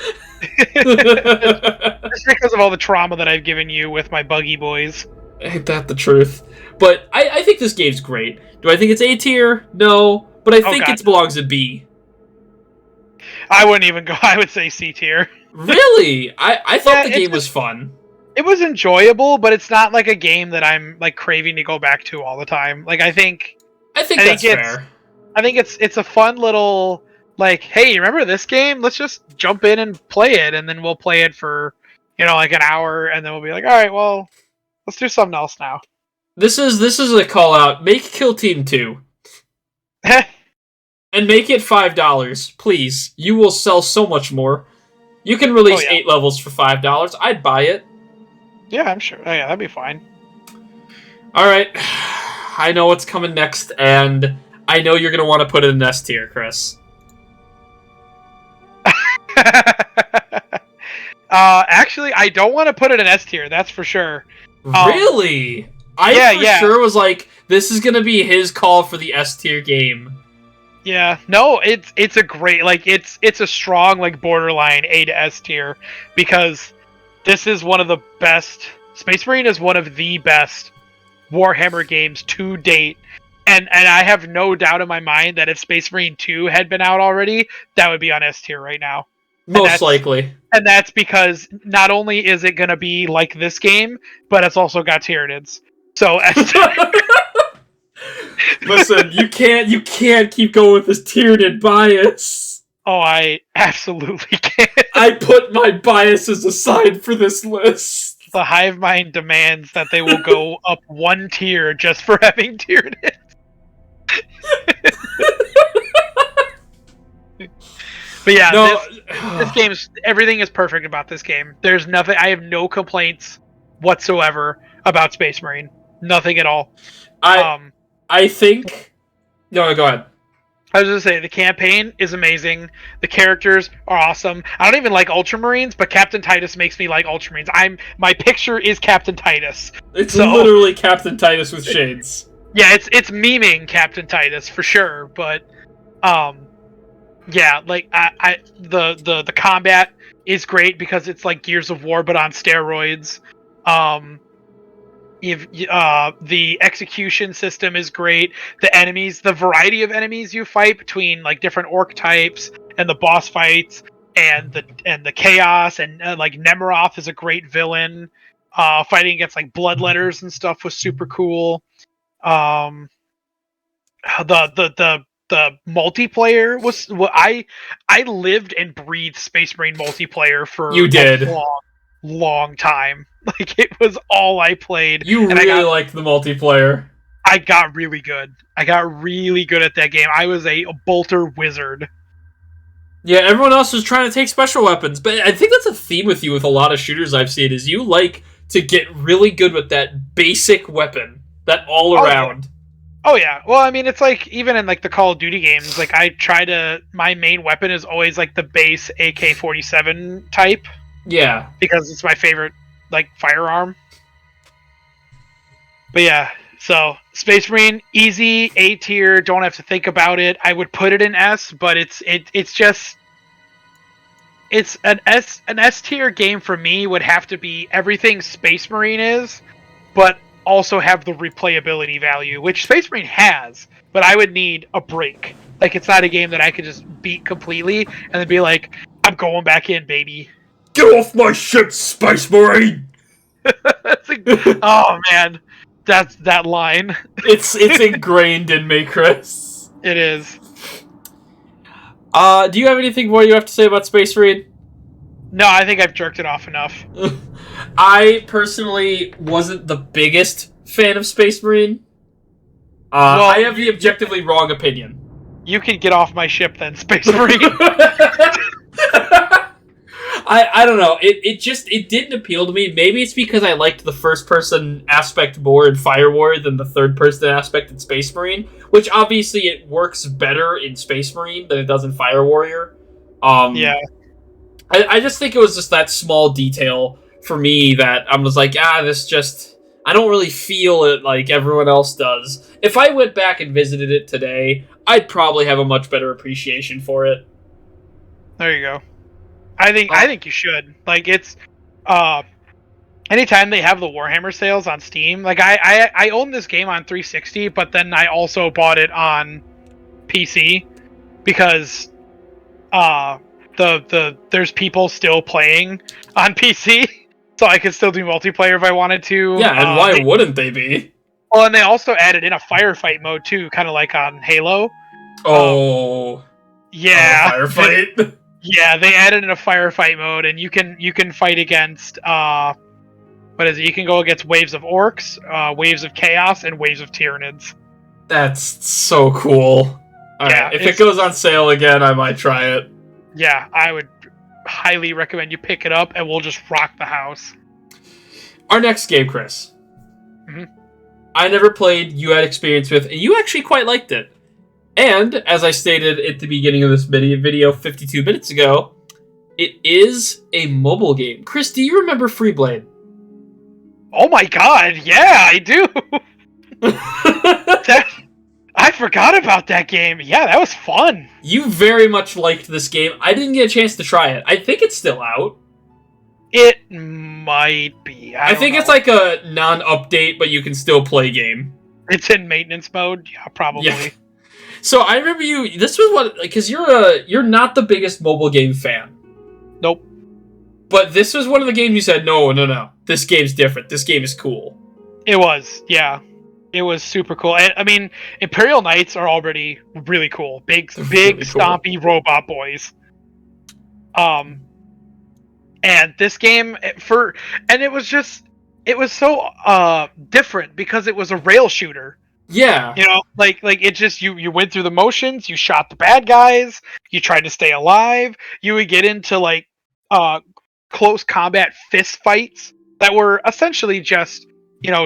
Just because of all the trauma that I've given you with my buggy boys. Ain't that the truth? But I think this game's great. Do I think it's A tier? No. But I think it belongs in B. I wouldn't even go. I would say C tier. Really? I thought the game was fun. It was enjoyable, but it's not like a game that I'm like craving to go back to all the time. Like I think that's fair. I think it's a fun little like, hey, you remember this game? Let's just jump in and play it, and then we'll play it for like an hour, and then we'll be like, all right, well, let's do something else now. This is a call out. Make Kill Team 2. And make it $5, please. You will sell so much more. You can release 8 levels for $5. I'd buy it. Yeah, I'm sure. Oh, yeah, that'd be fine. Alright. I know what's coming next, and I know you're going to want to put it in S tier, Chris. Actually, I don't want to put it in S tier, that's for sure. Really? I sure was like, this is going to be his call for the S tier game. Yeah, no, it's a great, like, it's a strong, like, borderline A to S tier, because this is one of the best, Space Marine is one of the best Warhammer games to date, and I have no doubt in my mind that if Space Marine 2 had been out already, that would be on S tier right now. Most likely. And that's because not only is it going to be like this game, but it's also got Tyranids. So S tier. Listen, you can't keep going with this Tyranid bias. Oh, I absolutely can't. I put my biases aside for this list. The hive mind demands that they will go up 1 tier just for having Tyranids. But yeah, no. this game's, everything is perfect about this game. There's nothing, I have no complaints whatsoever about Space Marine. Nothing at all. I think... No, go ahead. I was going to say, the campaign is amazing. The characters are awesome. I don't even like Ultramarines, but Captain Titus makes me like Ultramarines. My picture is Captain Titus. It's literally Captain Titus with shades. Yeah, it's memeing Captain Titus for sure, but yeah, like the combat is great because it's like Gears of War but on steroids. The execution system is great. The enemies, the variety of enemies you fight between like different orc types and the boss fights and the chaos and like Nemeroth is a great villain. Fighting against like bloodletters and stuff was super cool. The multiplayer was I lived and breathed Space Marine multiplayer for a long time. Like it was all I played. You really liked the multiplayer. I got really good. I got really good at that game. I was a bolter wizard. Yeah, everyone else was trying to take special weapons, but I think that's a theme with you with a lot of shooters I've seen is you like to get really good with that basic weapon. That all around. Oh yeah. Well, I mean, it's like even in like the Call of Duty games, like my main weapon is always like the base AK-47 type. Yeah. Because it's my favorite like firearm. But yeah, so Space Marine, easy, A tier, don't have to think about it. I would put it in S, but it's an S tier game for me would have to be everything Space Marine is, but also have the replayability value, which Space Marine has, but I would need a break. Like, it's not a game that I could just beat completely and then be like, I'm going back in, baby. Get off my ship, Space Marine! Like, oh man, that's that line. It's ingrained in me, Chris. It is. Do you have anything more you have to say about Space Marine? No, I think I've jerked it off enough. I personally wasn't the biggest fan of Space Marine. Well, I have the objectively wrong opinion. You can get off my ship then, Space Marine. I don't know. It didn't appeal to me. Maybe it's because I liked the first person aspect more in Fire Warrior than the third person aspect in Space Marine, which obviously it works better in Space Marine than it does in Fire Warrior. Yeah. I just think it was just that small detail for me that I was like, I don't really feel it like everyone else does. If I went back and visited it today, I'd probably have a much better appreciation for it. There you go. I think you should. Like, it's anytime they have the Warhammer sales on Steam, like I own this game on 360, but then I also bought it on PC because there's people still playing on PC, so I could still do multiplayer if I wanted to. Yeah, and why wouldn't they be? Well, and they also added in a firefight mode too, kind of like on Halo. Oh. Yeah. Firefight. Yeah, they added in a firefight mode, and you can fight against what is it? You can go against waves of orcs, waves of chaos, and waves of tyrannids. That's so cool. Alright, if it goes on sale again, I might try it. Yeah, I would highly recommend you pick it up, and we'll just rock the house. Our next game, Chris. Mm-hmm. I never played, you had experience with, and you actually quite liked it. And, as I stated at the beginning of this video 52 minutes ago, it is a mobile game. Chris, do you remember Freeblade? Oh my god, yeah, I do! I forgot about that game. Yeah, that was fun. You very much liked this game. I didn't get a chance to try it. I think it's still out. It might be. I think it's like a non-update, but you can still play game. It's in maintenance mode? Yeah, probably. Yeah. So I remember this was what, because you're not the biggest mobile game fan. Nope. But this was one of the games you said, no. This game's different. This game is cool. It was, yeah. It was super cool. I mean, Imperial Knights are already really cool. Big, really stompy cool robot boys. And this game, it was so different because it was a rail shooter. Yeah. You know, like it just, you went through the motions, you shot the bad guys, you tried to stay alive, you would get into like close combat fist fights that were essentially just,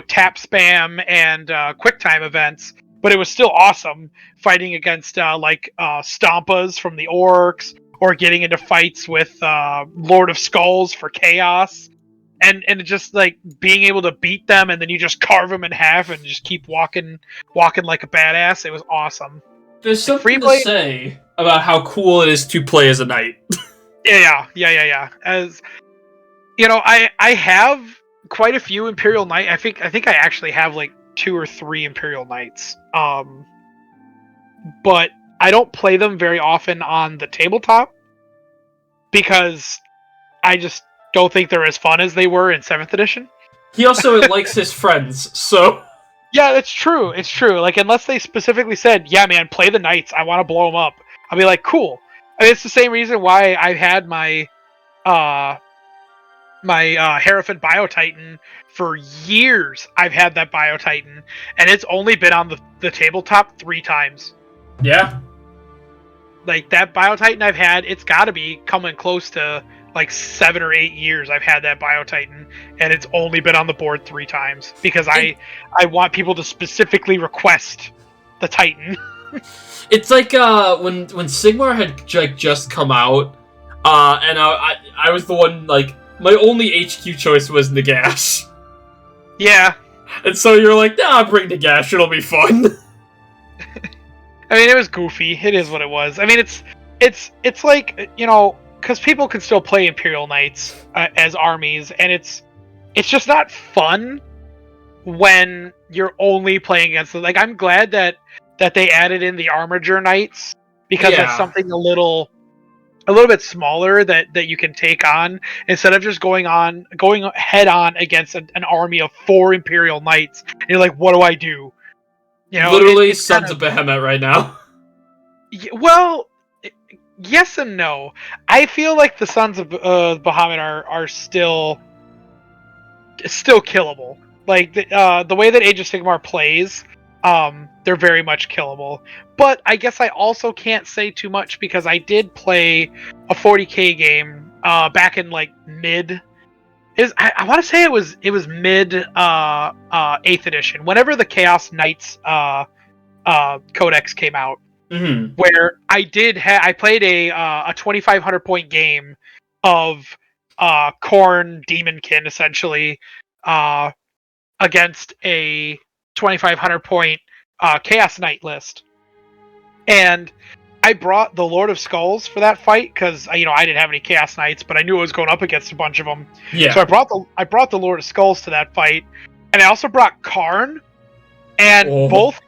tap spam and quick time events, but it was still awesome fighting against Stompas from the orcs, or getting into fights with Lord of Skulls for chaos. And just like being able to beat them, and then you just carve them in half and just keep walking like a badass. It was awesome. There's something to say about how cool it is to play as a knight. Yeah. As I have quite a few Imperial Knight. I think I actually have like 2 or 3 Imperial Knights. But I don't play them very often on the tabletop because I just don't think they're as fun as they were in 7th edition. He also likes his friends, so... Yeah, it's true. It's true. Like, unless they specifically said, yeah, man, play the knights, I want to blow them up, I'll be like, cool. I mean, it's the same reason why I've had my Hierophant Biotitan for years. I've had that Biotitan, and it's only been on the tabletop 3 times. Yeah. like that Biotitan I've had, it's got to be coming close to like 7 or 8 years I've had that Biotitan, and it's only been on the board 3 times because I want people to specifically request the Titan. It's like when Sigmar had like just come out, and I was the one, like, my only HQ choice was Nagash. Yeah. And so you're like, nah, bring Nagash, it'll be fun. I mean, it was goofy. It is what it was. I mean, it's like, you know, because people can still play Imperial Knights as armies, and it's just not fun when you're only playing against them. Like, I'm glad that they added in the Armiger Knights, because that's something a little bit smaller that you can take on instead of just going head on against an army of 4 Imperial Knights. And you're like, what do I do? You know, literally Sons of Behemoth right now. Well, yes and no. I feel like the Sons of Bahamut are still killable. Like the way that Age of Sigmar plays, they're very much killable. But I guess I also can't say too much because I did play a 40k game back in like mid. I want to say it was mid 8th edition. Whenever the Chaos Knights Codex came out. Mm-hmm. Where I played a 2,500 point game of Khorne Demonkin essentially against a 2,500 point Chaos Knight list, and I brought the Lord of Skulls for that fight because I didn't have any Chaos Knights, but I knew I was going up against a bunch of them. Yeah. So I brought the Lord of Skulls to that fight, and I also brought Karn, and both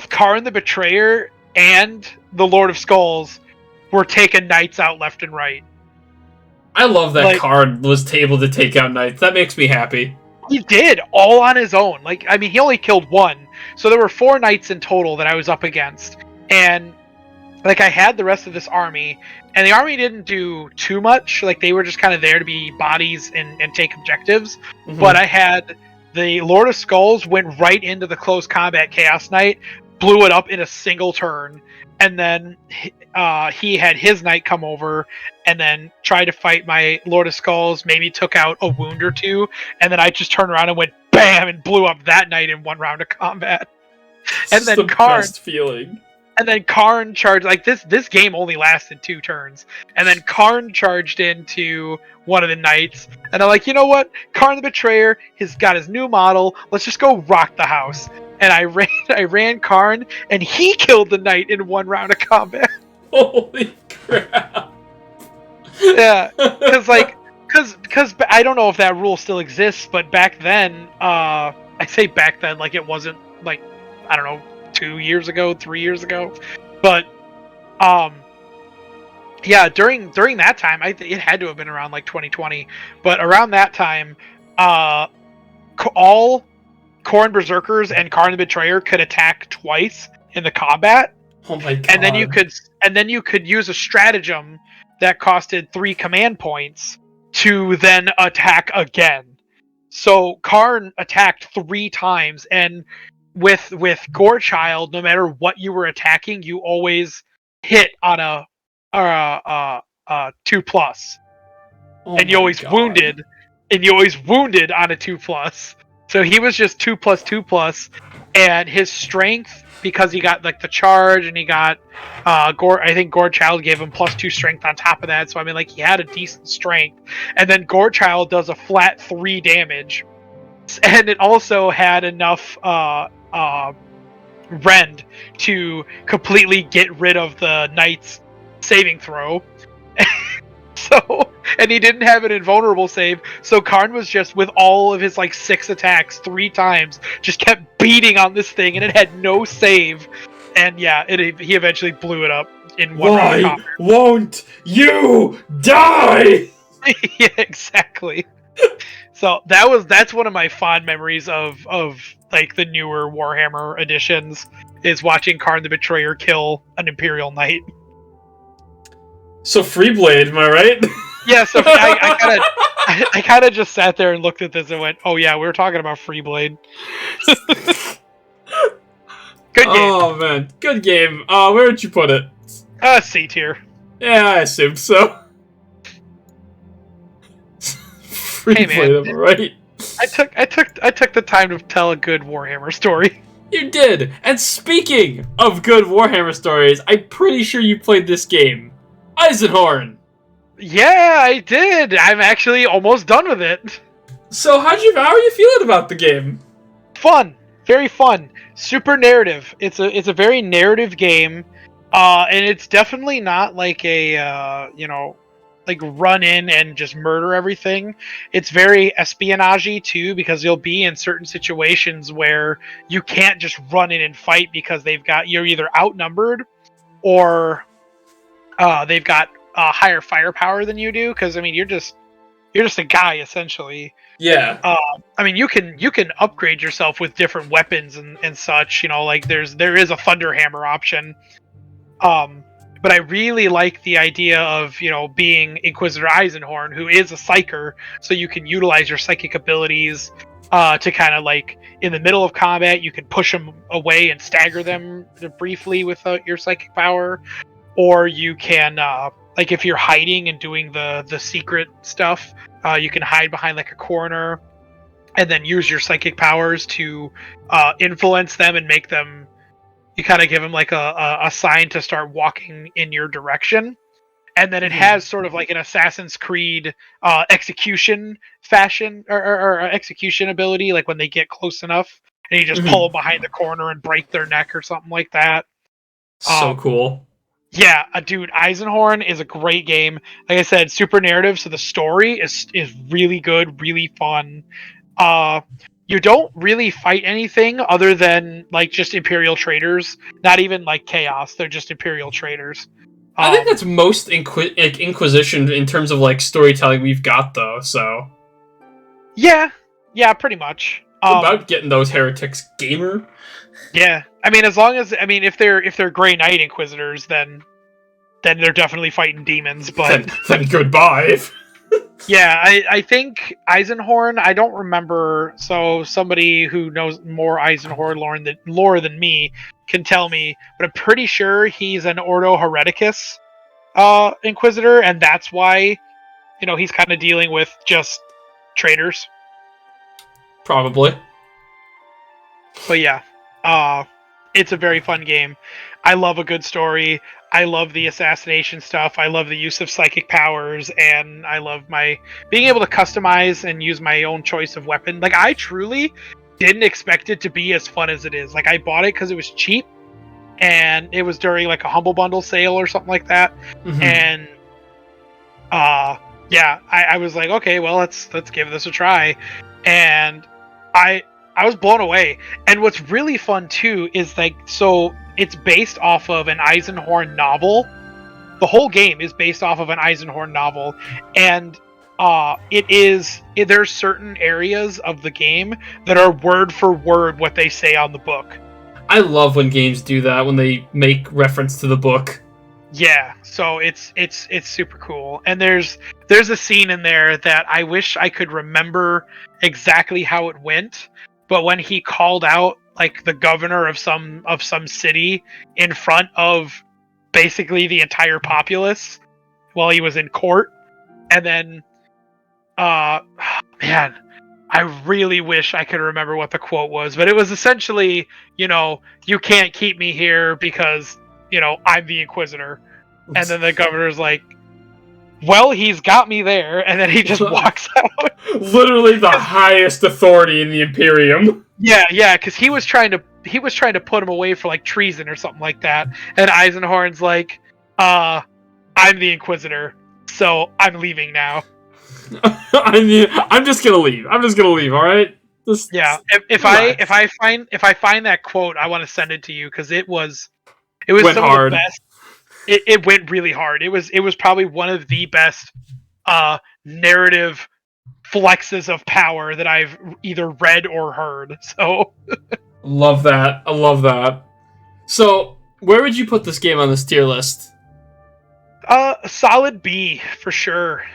Karn the Betrayer and the Lord of Skulls were taking knights out left and right. I love that Karn was able to take out knights. That makes me happy. He did, all on his own. Like, I mean, he only killed 1. So there were 4 knights in total that I was up against. And, like, I had the rest of this army, and the army didn't do too much. Like, they were just kind of there to be bodies and take objectives. Mm-hmm. But I had the Lord of Skulls went right into the close combat Chaos Knight, blew it up in a single turn, and then he had his knight come over and then tried to fight my Lord of Skulls, maybe took out a wound or 2, and then I just turned around and went BAM and blew up that knight in 1 round of combat. And then best feeling. And then Karn charged, like, this game only lasted 2 turns. And then Karn charged into one of the knights. And I'm like, you know what? Karn the Betrayer, he's got his new model. Let's just go rock the house. And I ran Karn, and he killed the knight in 1 round of combat. Holy crap. Yeah, because I don't know if that rule still exists, but back then, I say back then, like it wasn't, like, I don't know, 2 years ago, 3 years ago, but yeah, during that time, it had to have been around like 2020, but around that time, all Khorne Berserkers and Karn the Betrayer could attack twice in the combat. Oh my god! And then you could use a stratagem that costed 3 command points to then attack again. So Karn attacked 3 times, and with Gorechild, no matter what you were attacking, you always hit on a 2+, and you always wounded, on a 2+. So he was just 2+2+, and his strength, because he got like the charge and he got I think Gorechild gave him +2 strength on top of that. So I mean, like, he had a decent strength, and then Gorechild does a flat 3 damage, and it also had enough rend to completely get rid of the knight's saving throw. So, and he didn't have an invulnerable save, so Karn was just, with all of his like 6 attacks 3 times, just kept beating on this thing, and it had no save. And yeah, he eventually blew it up in 1 round of combat. Won't you die? Yeah, exactly. So that's one of my fond memories of like the newer Warhammer editions, is watching Karn the Betrayer kill an Imperial Knight. So Freeblade, am I right? Yeah, so I kind of just sat there and looked at this and went, oh yeah, we were talking about Freeblade. Good game. Oh man, good game. Where would you put it? C tier. Yeah, I assumed so. Free Hey play man, them, right? I took the time to tell a good Warhammer story. You did! And speaking of good Warhammer stories, I'm pretty sure you played this game. Eisenhorn! Yeah, I did. I'm actually almost done with it. So how are you feeling about the game? Fun, very fun, super narrative. It's a very narrative game, and it's definitely not like a like run in and just murder everything. It's very espionage too, because you'll be in certain situations where you can't just run in and fight because you're either outnumbered or they've got higher firepower than you do. Because I mean, you're just a guy essentially. Yeah. I mean, you can upgrade yourself with different weapons and such. You know, like there is a Thunderhammer option. But I really like the idea of being Inquisitor Eisenhorn, who is a psyker, so you can utilize your psychic abilities to kind of like in the middle of combat, you can push them away and stagger them briefly with your psychic power, or you can like if you're hiding and doing the secret stuff, you can hide behind like a corner and then use your psychic powers to influence them and make them. You kind of give them like a sign to start walking in your direction, and then it has sort of like an Assassin's Creed execution fashion or execution ability, like when they get close enough, and you just pull them behind the corner and break their neck or something like that. So cool. Yeah, dude, Eisenhorn is a great game. Like I said, super narrative, so the story is really good, really fun. You don't really fight anything other than like just Imperial traders. Not even like chaos; they're just Imperial traders. I think that's most Inquisition in terms of like storytelling we've got, though. So yeah, pretty much. About getting those heretics, gamer. Yeah, I mean, as long as if they're Grey Knight Inquisitors, then they're definitely fighting demons. But then goodbye. yeah, I think Eisenhorn. I don't remember. So somebody who knows more Eisenhorn lore than me can tell me. But I'm pretty sure he's an Ordo Hereticus Inquisitor, and that's why he's kind of dealing with just traitors. Probably. But yeah, it's a very fun game. I love a good story. I love the assassination stuff. I love the use of psychic powers, and I love my being able to customize and use my own choice of weapon. Like, I truly didn't expect it to be as fun as it is. Like, I bought it because it was cheap, and it was during like a Humble Bundle sale or something like that. And yeah, I was like, okay, well, let's give this a try, and I was blown away. And what's really fun too is like, so it's based off of an Eisenhorn novel. The whole game is based off of an Eisenhorn novel, and there's certain areas of the game that are word for word what they say on the book. I love when games do that, when they make reference to the book. Yeah, so it's super cool. And there's a scene in there that I wish I could remember exactly how it went, but when he called out like the governor of some city in front of basically the entire populace while he was in court, and then man, I really wish I could remember what the quote was, but it was essentially, you can't keep me here because I'm the Inquisitor. And then the governor's like, well, he's got me there, and then he just walks out. Literally the highest authority in the Imperium. Yeah, because he was trying to put him away for like treason or something like that. And Eisenhorn's like, I'm the Inquisitor, so I'm leaving now. I'm just gonna leave. All right. Yeah. If I find that quote, I want to send it to you because it was some of the best. It went really hard. It was probably one of the best narrative flexes of power that I've either read or heard. So love that. I love that. So where would you put this game on this tier list? Solid B for sure.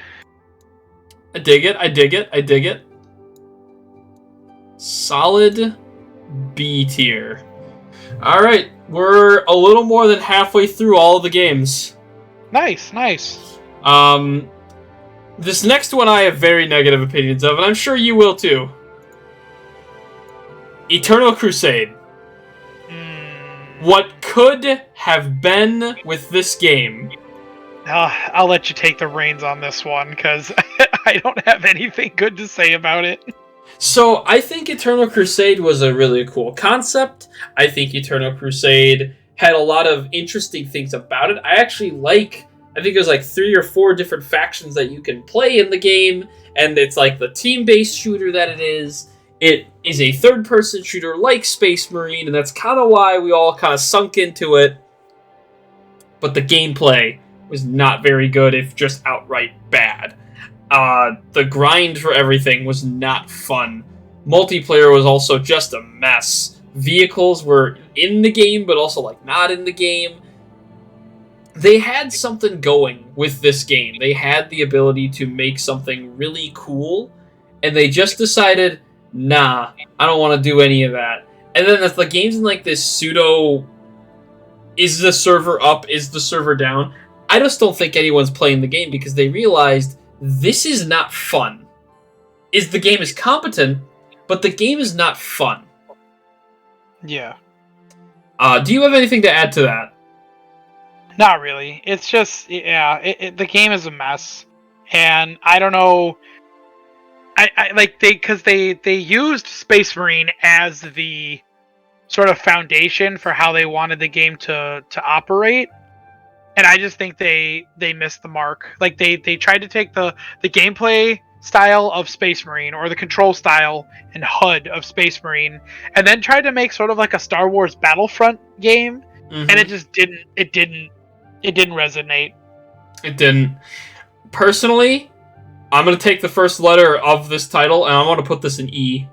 I dig it. Solid B tier. All right. we're a little more than halfway through all of the games. Nice, nice. This next one I have very negative opinions of, and I'm sure you will too. Eternal Crusade. What could have been with this game? I'll let you take the reins on this one, because I don't have anything good to say about it. So, I think Eternal Crusade was a really cool concept. I think Eternal Crusade had a lot of interesting things about it. I think there's like 3 or 4 different factions that you can play in the game, and it's like the team-based shooter that it is. It is a third-person shooter like Space Marine, and that's kind of why we all kind of sunk into it. But the gameplay was not very good, if just outright bad. The grind for everything was not fun. Multiplayer was also just a mess. Vehicles were in the game, but also like not in the game. They had something going with this game. They had the ability to make something really cool, and they just decided, nah, I don't want to do any of that. And then the game's in like this pseudo, is the server up, is the server down? I just don't think anyone's playing the game because they realized this is not fun. The game is competent, but the game is not fun. Yeah. Do you have anything to add to that? Not really. It's just, the game is a mess. And I don't know... They used Space Marine as the sort of foundation for how they wanted the game to operate, and I just think they missed the mark. Like they tried to take the gameplay style of Space Marine, or the control style and HUD of Space Marine, and then tried to make sort of like a Star Wars Battlefront game, and it just didn't resonate. It didn't. Personally, I'm going to take the first letter of this title, and I want to put this in E.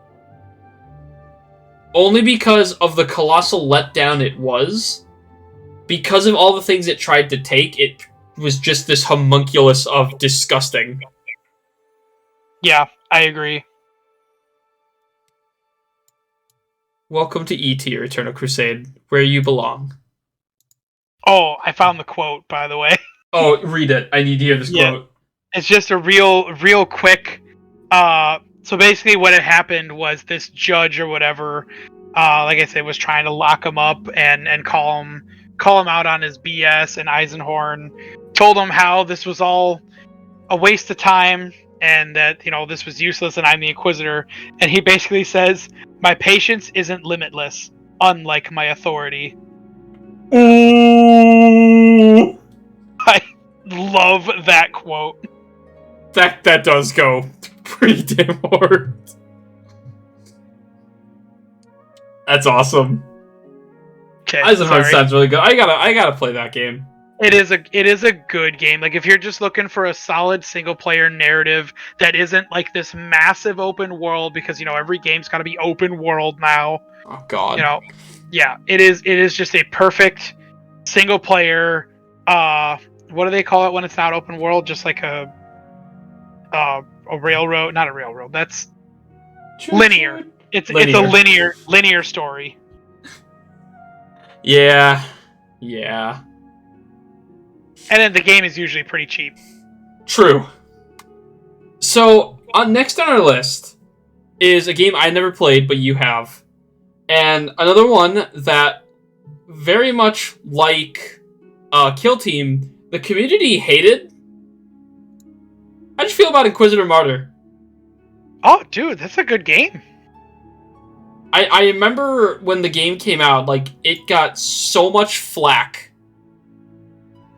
Only because of the colossal letdown it was. Because of all the things it tried to take, it was just this homunculus of disgusting. Yeah, I agree. Welcome to E tier, Eternal Crusade, where you belong. Oh, I found the quote, by the way. Oh, read it. I need to hear this quote. It's just a real quick. So basically, what had happened was this judge or whatever, like I said, was trying to lock him up and call him out on his BS. And Eisenhorn told him how this was all a waste of time and that this was useless, and I'm the Inquisitor. And he basically says, "My patience isn't limitless, unlike my authority." Ooh. I love that quote. That does go pretty damn hard. That's awesome. Okay, Eisenhorn sounds really good. I gotta play that game. It is a good game. Like if you're just looking for a solid single player narrative that isn't like this massive open world, because every game's got to be open world now. Oh God. Yeah, it is just a perfect single player. What do they call it when it's not open world? Just like a railroad, not a railroad. That's linear. It's a linear story. Yeah. And then the game is usually pretty cheap. True. So, next on our list is a game I never played, but you have. And another one that, very much like Kill Team, the community hated. How'd you feel about Inquisitor Martyr? Oh, dude, that's a good game. I remember when the game came out, like, it got so much flack.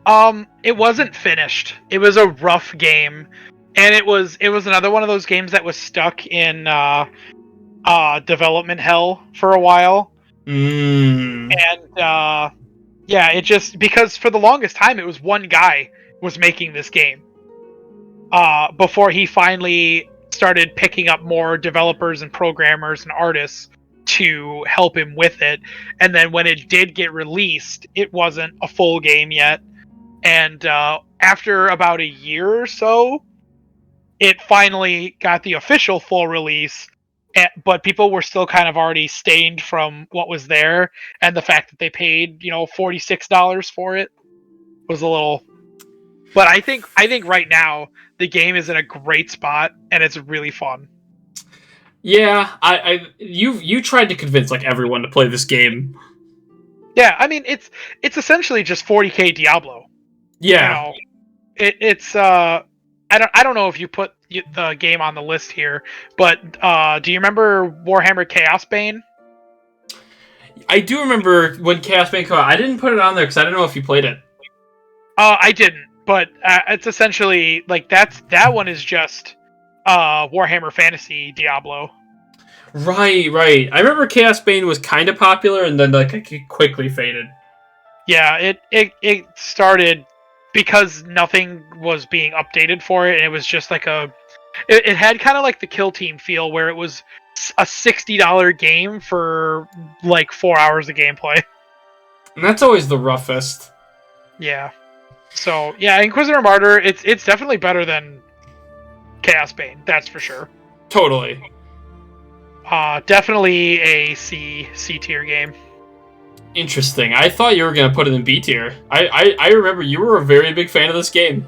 It wasn't finished. It was a rough game, and it was another one of those games that was stuck in development hell for a while. And yeah, it just, because for the longest time it was one guy was making this game. Before he finally started picking up more developers and programmers and artists to help him with it. And then when it did get released, it wasn't a full game yet. And after about a year or so, it finally got the official full release, but people were still kind of already stained from what was there, and the fact that they paid $46 for it was a little. But I think right now the game is in a great spot and it's really fun. Yeah, you tried to convince like everyone to play this game. Yeah, I mean it's essentially just 40k Diablo. Yeah. It's I don't know if you put the game on the list here, but do you remember Warhammer Chaos Bane? I do remember when Chaos Bane came out. I didn't put it on there because I don't know if you played it. I didn't, but it's essentially like that one is just Warhammer Fantasy Diablo. Right. I remember Chaos Bane was kind of popular, and then like it quickly faded. Yeah, it started because nothing was being updated for it, and it was just like it had kind of like the Kill Team feel, where it was a $60 game for like 4 hours of gameplay. And that's always the roughest. Yeah. So yeah, Inquisitor Martyr, it's definitely better than Chaos Bane, that's for sure. Totally. Definitely a C tier game. Interesting. I thought you were gonna put it in B tier. I remember you were a very big fan of this game.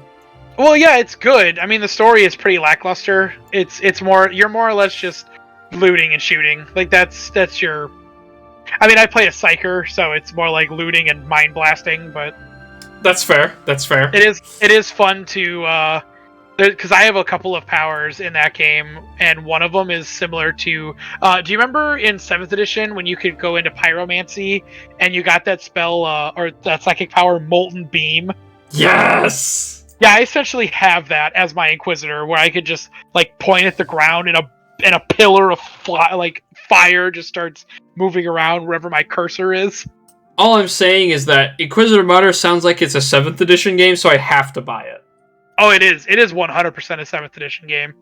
Well, yeah, it's good. I mean, the story is pretty lackluster. It's more, you're more or less just looting and shooting. Like that's your. I mean, I play a psyker, so it's more like looting and mind blasting, but. That's fair. It is fun to because I have a couple of powers in that game, and one of them is similar to. Do you remember in 7th edition when you could go into pyromancy and you got that spell or that psychic power, Molten Beam? Yes. Yeah, I essentially have that as my Inquisitor, where I could just like point at the ground and a pillar of fire just starts moving around wherever my cursor is. All I'm saying is that Inquisitor Martyr sounds like it's a 7th edition game, so I have to buy it. Oh, it is. It is 100% a 7th edition game.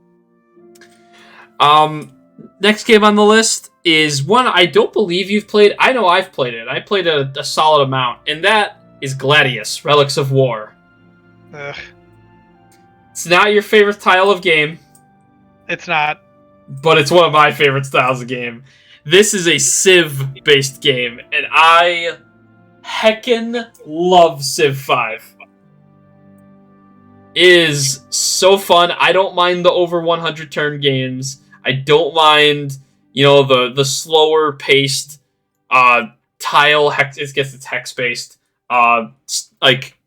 Next game on the list is one I don't believe you've played. I know I've played it. I played a solid amount, and that is Gladius, Relics of War. Ugh. It's not your favorite style of game. It's not. But it's one of my favorite styles of game. This is a Civ-based game, and I heckin' love Civ 5. It is so fun. I don't mind the over 100 turn games. I don't mind, the slower paced tile hex. It gets it's hex based. Like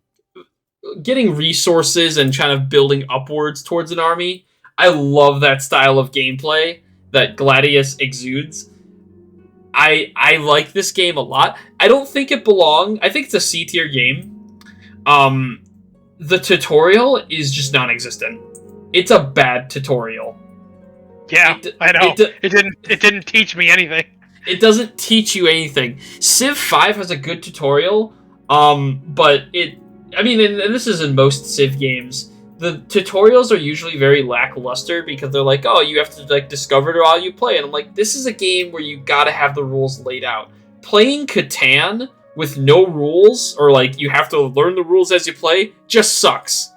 getting resources and kind of building upwards towards an army. I love that style of gameplay that Gladius exudes. I like this game a lot. I don't think it belongs. I think it's a C tier game. The tutorial is just non-existent. It's a bad tutorial. Yeah, I know. It didn't teach me anything. It doesn't teach you anything. Civ 5 has a good tutorial, but and this is in most Civ games. The tutorials are usually very lackluster because they're like, oh, you have to discover it while you play. And I'm like, this is a game where you gotta have the rules laid out. Playing Catan with no rules, or you have to learn the rules as you play, just sucks.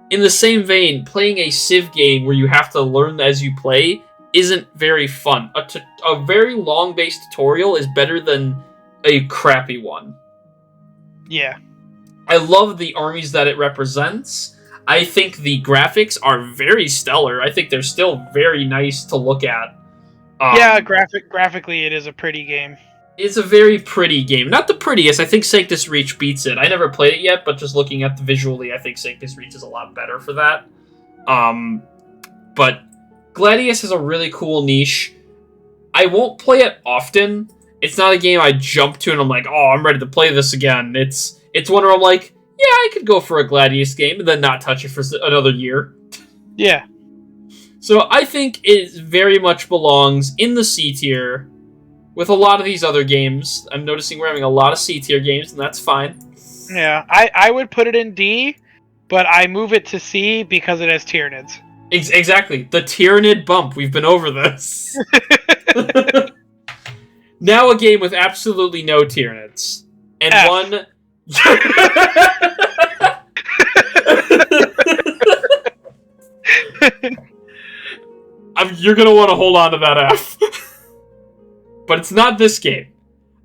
In the same vein, playing a Civ game where you have to learn as you play isn't very fun. A very long-based tutorial is better than a crappy one. Yeah. I love the armies that it represents. I think the graphics are very stellar. I think they're still very nice to look at. Graphically, it is a pretty game. It's a very pretty game. Not the prettiest. I think Sanctus Reach beats it. I never played it yet, but just looking at the visually, I think Sanctus Reach is a lot better for that. But Gladius has a really cool niche. I won't play it often. It's not a game I jump to and I'm like, oh, I'm ready to play this again. It's one where I'm like, yeah, I could go for a Gladius game and then not touch it for another year. Yeah. So I think it very much belongs in the C tier with a lot of these other games. I'm noticing we're having a lot of C tier games, and that's fine. Yeah, I would put it in D, but I move it to C because it has Tyranids. Exactly. The Tyranid bump. We've been over this. Now a game with absolutely no Tyranids. And F. one... You're going to want to hold on to that F. but it's not this game.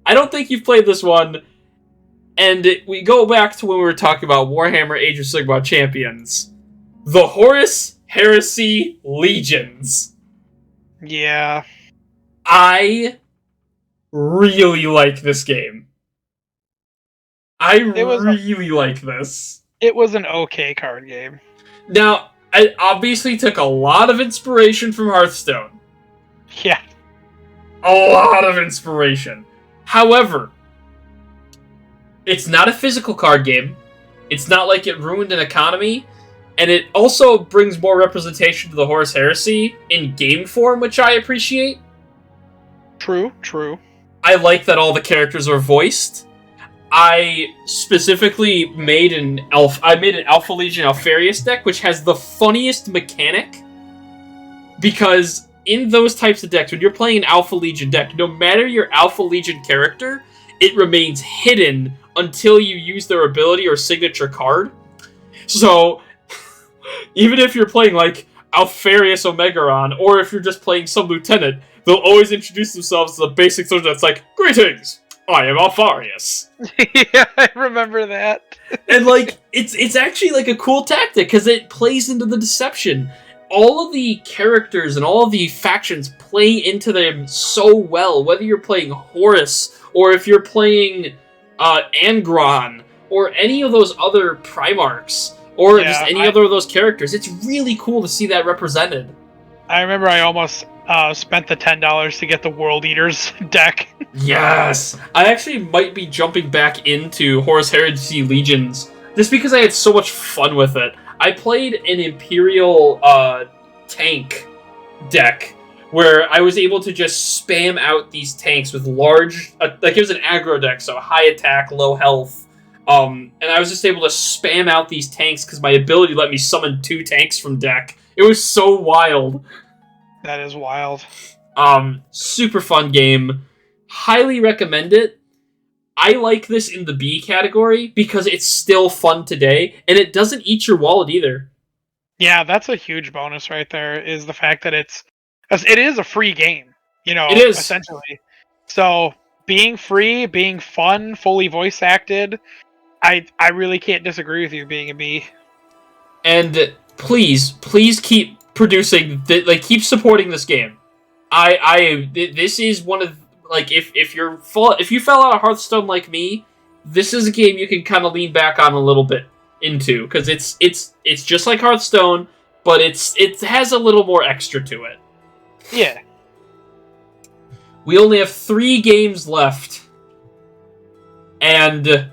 I don't think you've played this one, and we go back to when we were talking about Warhammer Age of Sigmar Champions. The Horus Heresy Legions. Yeah. I really like this game. I really like this. It was an okay card game. Now, I obviously took a lot of inspiration from Hearthstone. Yeah. A lot of inspiration. However, it's not a physical card game. It's not like it ruined an economy. And it also brings more representation to the Horus Heresy in game form, which I appreciate. True. I like that all the characters are voiced. I specifically made an Alpha Legion Alfarius deck, which has the funniest mechanic. Because in those types of decks, when you're playing an Alpha Legion deck, no matter your Alpha Legion character, it remains hidden until you use their ability or signature card. So, even if you're playing, like, Alfarius Omegaron, or if you're just playing some lieutenant, they'll always introduce themselves to the basic soldier that's like, "Greetings! I am Alfarius." Yeah, I remember that. And, like, it's actually, like, a cool tactic, because it plays into the deception. All of the characters and all of the factions play into them so well, whether you're playing Horus, or if you're playing Angron, or any of those other Primarchs, or just any other of those characters. It's really cool to see that represented. I remember I almost spent the $10 to get the World Eaters deck. Yes! I actually might be jumping back into Horus Heresy Legions, just because I had so much fun with it. I played an Imperial tank deck, where I was able to just spam out these tanks with large... like, it was an aggro deck, so high attack, low health. And I was just able to spam out these tanks because my ability let me summon 2 tanks from deck. It was so wild. That is wild. Super fun game. Highly recommend it. I like this in the B category because it's still fun today, and it doesn't eat your wallet either. Yeah, that's a huge bonus right there, is the fact that it is a free game, you know, it is. Essentially. So, being free, being fun, fully voice acted, I really can't disagree with you being a B. And please keep producing, keep supporting this game. This is one of, like, if you fell out of Hearthstone like me, this is a game you can kind of lean back on a little bit into, because it's just like Hearthstone, but it has a little more extra to it. Yeah. We only have 3 games left, and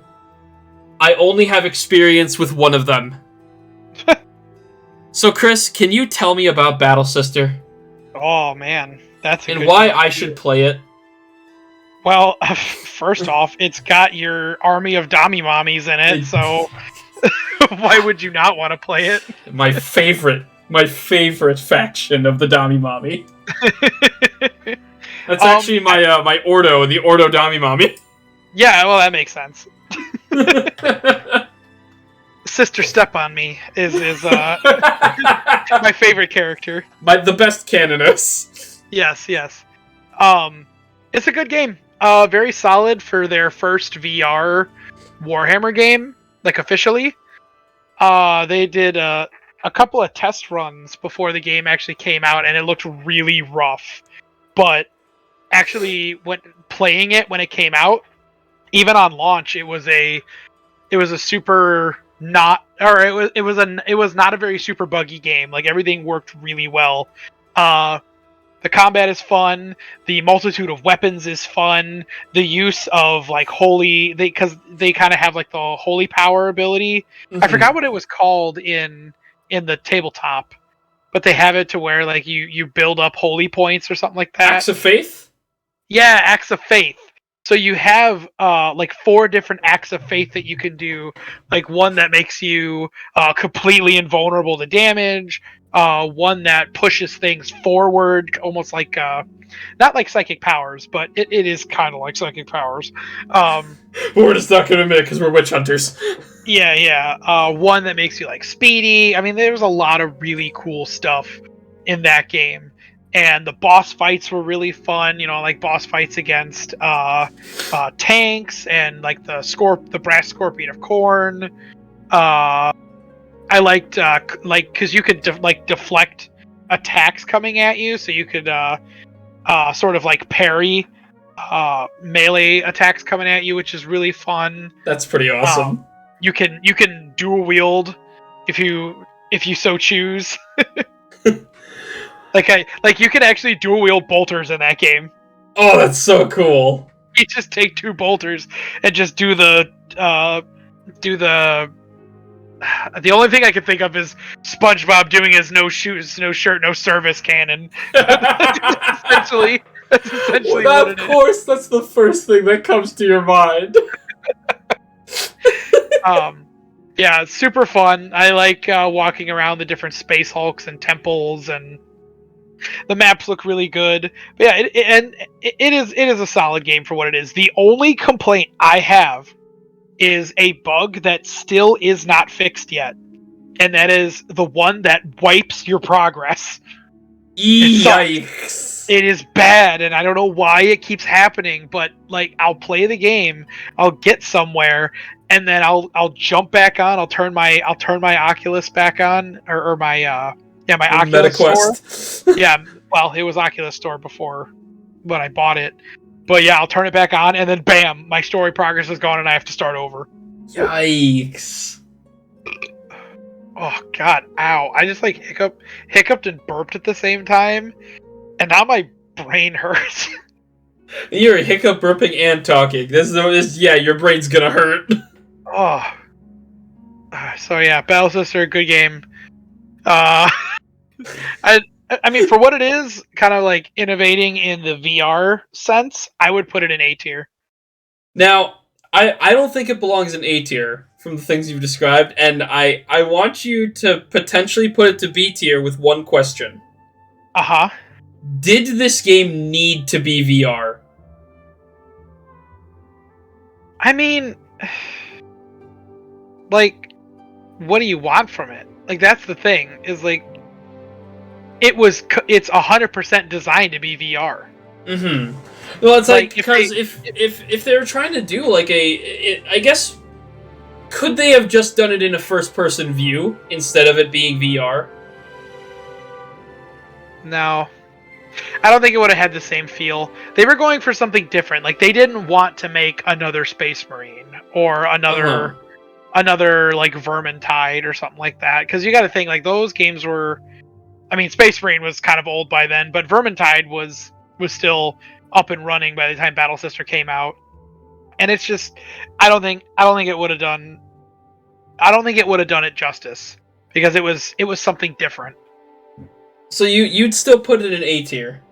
I only have experience with one of them. So, Chris, can you tell me about Battle Sister? Oh, man. That's a and good why game. I should play it? Well, first off, it's got your army of Dami Mommies in it, so why would you not want to play it? My favorite faction of the Dami Mommy. That's actually my Ordo, the Ordo Dami Mommy. Yeah, well, that makes sense. Sister Step on Me is my favorite character. The best canoness. Yes. It's a good game. Very solid for their first VR Warhammer game, like officially. They did a couple of test runs before the game actually came out, and it looked really rough. But actually, when playing it when it came out, even on launch, it was a super not, or it was not a very super buggy game. Like, everything worked really well. The combat is fun. The multitude of weapons is fun. The use of, like, because they kind of have, like, the holy power ability. Mm-hmm. I forgot what it was called in the tabletop, but they have it to where, like, you build up holy points or something like that. Acts of Faith? Yeah, Acts of Faith. So you have like 4 different acts of faith that you can do. Like, one that makes you completely invulnerable to damage. One that pushes things forward, almost like not like psychic powers, but it is kind of like psychic powers. But we're just not going to admit it because we're witch hunters. Yeah. One that makes you, like, speedy. I mean, there's a lot of really cool stuff in that game. and the boss fights were really fun. You know, like boss fights against tanks and like the brass scorpion of corn. I liked because you could deflect attacks coming at you, so you could sort of like parry melee attacks coming at you, which is really fun. That's pretty awesome. You can dual wield if you so choose. like you can actually dual wield bolters in that game. Oh, that's so cool. You just take 2 bolters and just do the the only thing I can think of is SpongeBob doing his no shoes, no shirt, no service cannon. essentially, that's essentially well, what it of course, that's the first thing that comes to your mind. Yeah, it's super fun. I like walking around the different space hulks and temples, and the maps look really good. But yeah, it is a solid game for what it is. The only complaint I have is a bug that still is not fixed yet, and that is the one that wipes your progress. Yikes! It is bad, and I don't know why it keeps happening. But like, I'll play the game, I'll get somewhere, and then I'll jump back on. I'll turn my Oculus back on, or my Oculus store. Yeah, well, it was Oculus Store before when I bought it. But yeah, I'll turn it back on, and then bam, my story progress is gone, and I have to start over. Yikes! Oh god, ow! I just like hiccuped and burped at the same time, and now my brain hurts. You're hiccup, burping, and talking. Yeah, your brain's gonna hurt. Oh. So yeah, Battle Sister, good game. I mean, for what it is, kind of like innovating in the VR sense, I would put it in A tier. Now, I don't think it belongs in A tier from the things you've described, and I want you to potentially put it to B tier with one question. Uh-huh. Did this game need to be VR? I mean, like, what do you want from it? Like, that's the thing, is like, it's 100% designed to be VR. Mm-hmm. Well, it's like because if if they were trying to do like I guess, could they have just done it in a first-person view instead of it being VR? No. I don't think it would have had the same feel. They were going for something different. Like, they didn't want to make another Space Marine or another like Vermintide or something like that. Because you got to think, like, those games were. I mean, Space Marine was kind of old by then, but Vermintide was still up and running by the time Battle Sister came out. And it's just, I don't think it would have done it justice, because it was something different. So you'd still put it in A tier?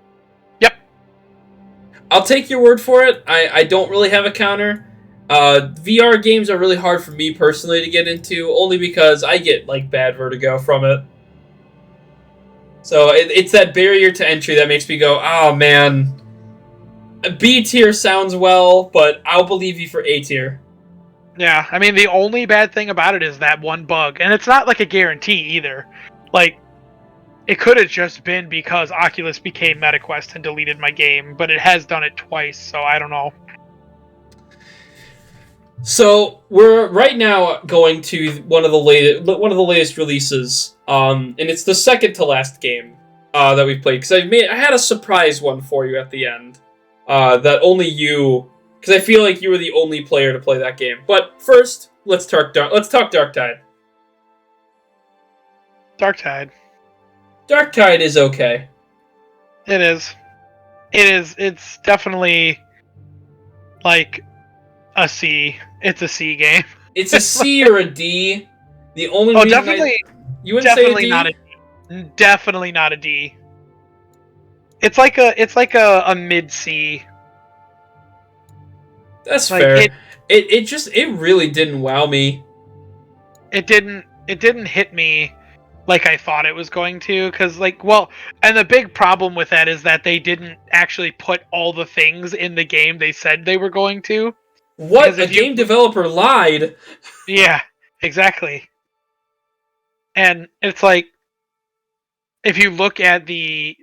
Yep. I'll take your word for it. I don't really have a counter. VR games are really hard for me personally to get into, only because I get like bad vertigo from it. So it's that barrier to entry that makes me go, oh man, B tier sounds well, but I'll believe you for A tier. Yeah, I mean, the only bad thing about it is that one bug, and it's not like a guarantee either. Like, it could have just been because Oculus became MetaQuest and deleted my game, but it has done it twice, so I don't know. So we're right now going to one of the latest releases, and it's the second to last game that we've played, because I had a surprise one for you at the end that only you, because I feel like you were the only player to play that game. But first, let's talk Darktide. Darktide. Darktide is okay. It is. It's definitely like a C. It's a C game. It's a C or a D. The only reason definitely. You wouldn't say a D? Not a D. Definitely not a D. It's like a mid C. That's like, fair. It really didn't wow me. It didn't hit me like I thought it was going to, because and the big problem with that is that they didn't actually put all the things in the game they said they were going to. What? A game developer lied? Yeah, exactly. And it's like, if you look at the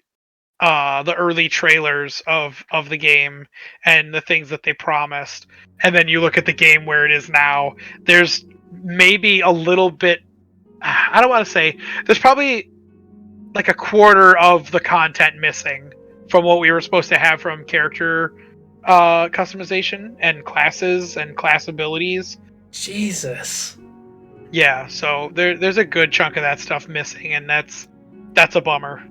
the early trailers of the game and the things that they promised, and then you look at the game where it is now. There's maybe a little bit. I don't want to say. There's probably like a quarter of the content missing from what we were supposed to have from character customization and classes and class abilities. Jesus. Yeah, so there's a good chunk of that stuff missing, and that's a bummer.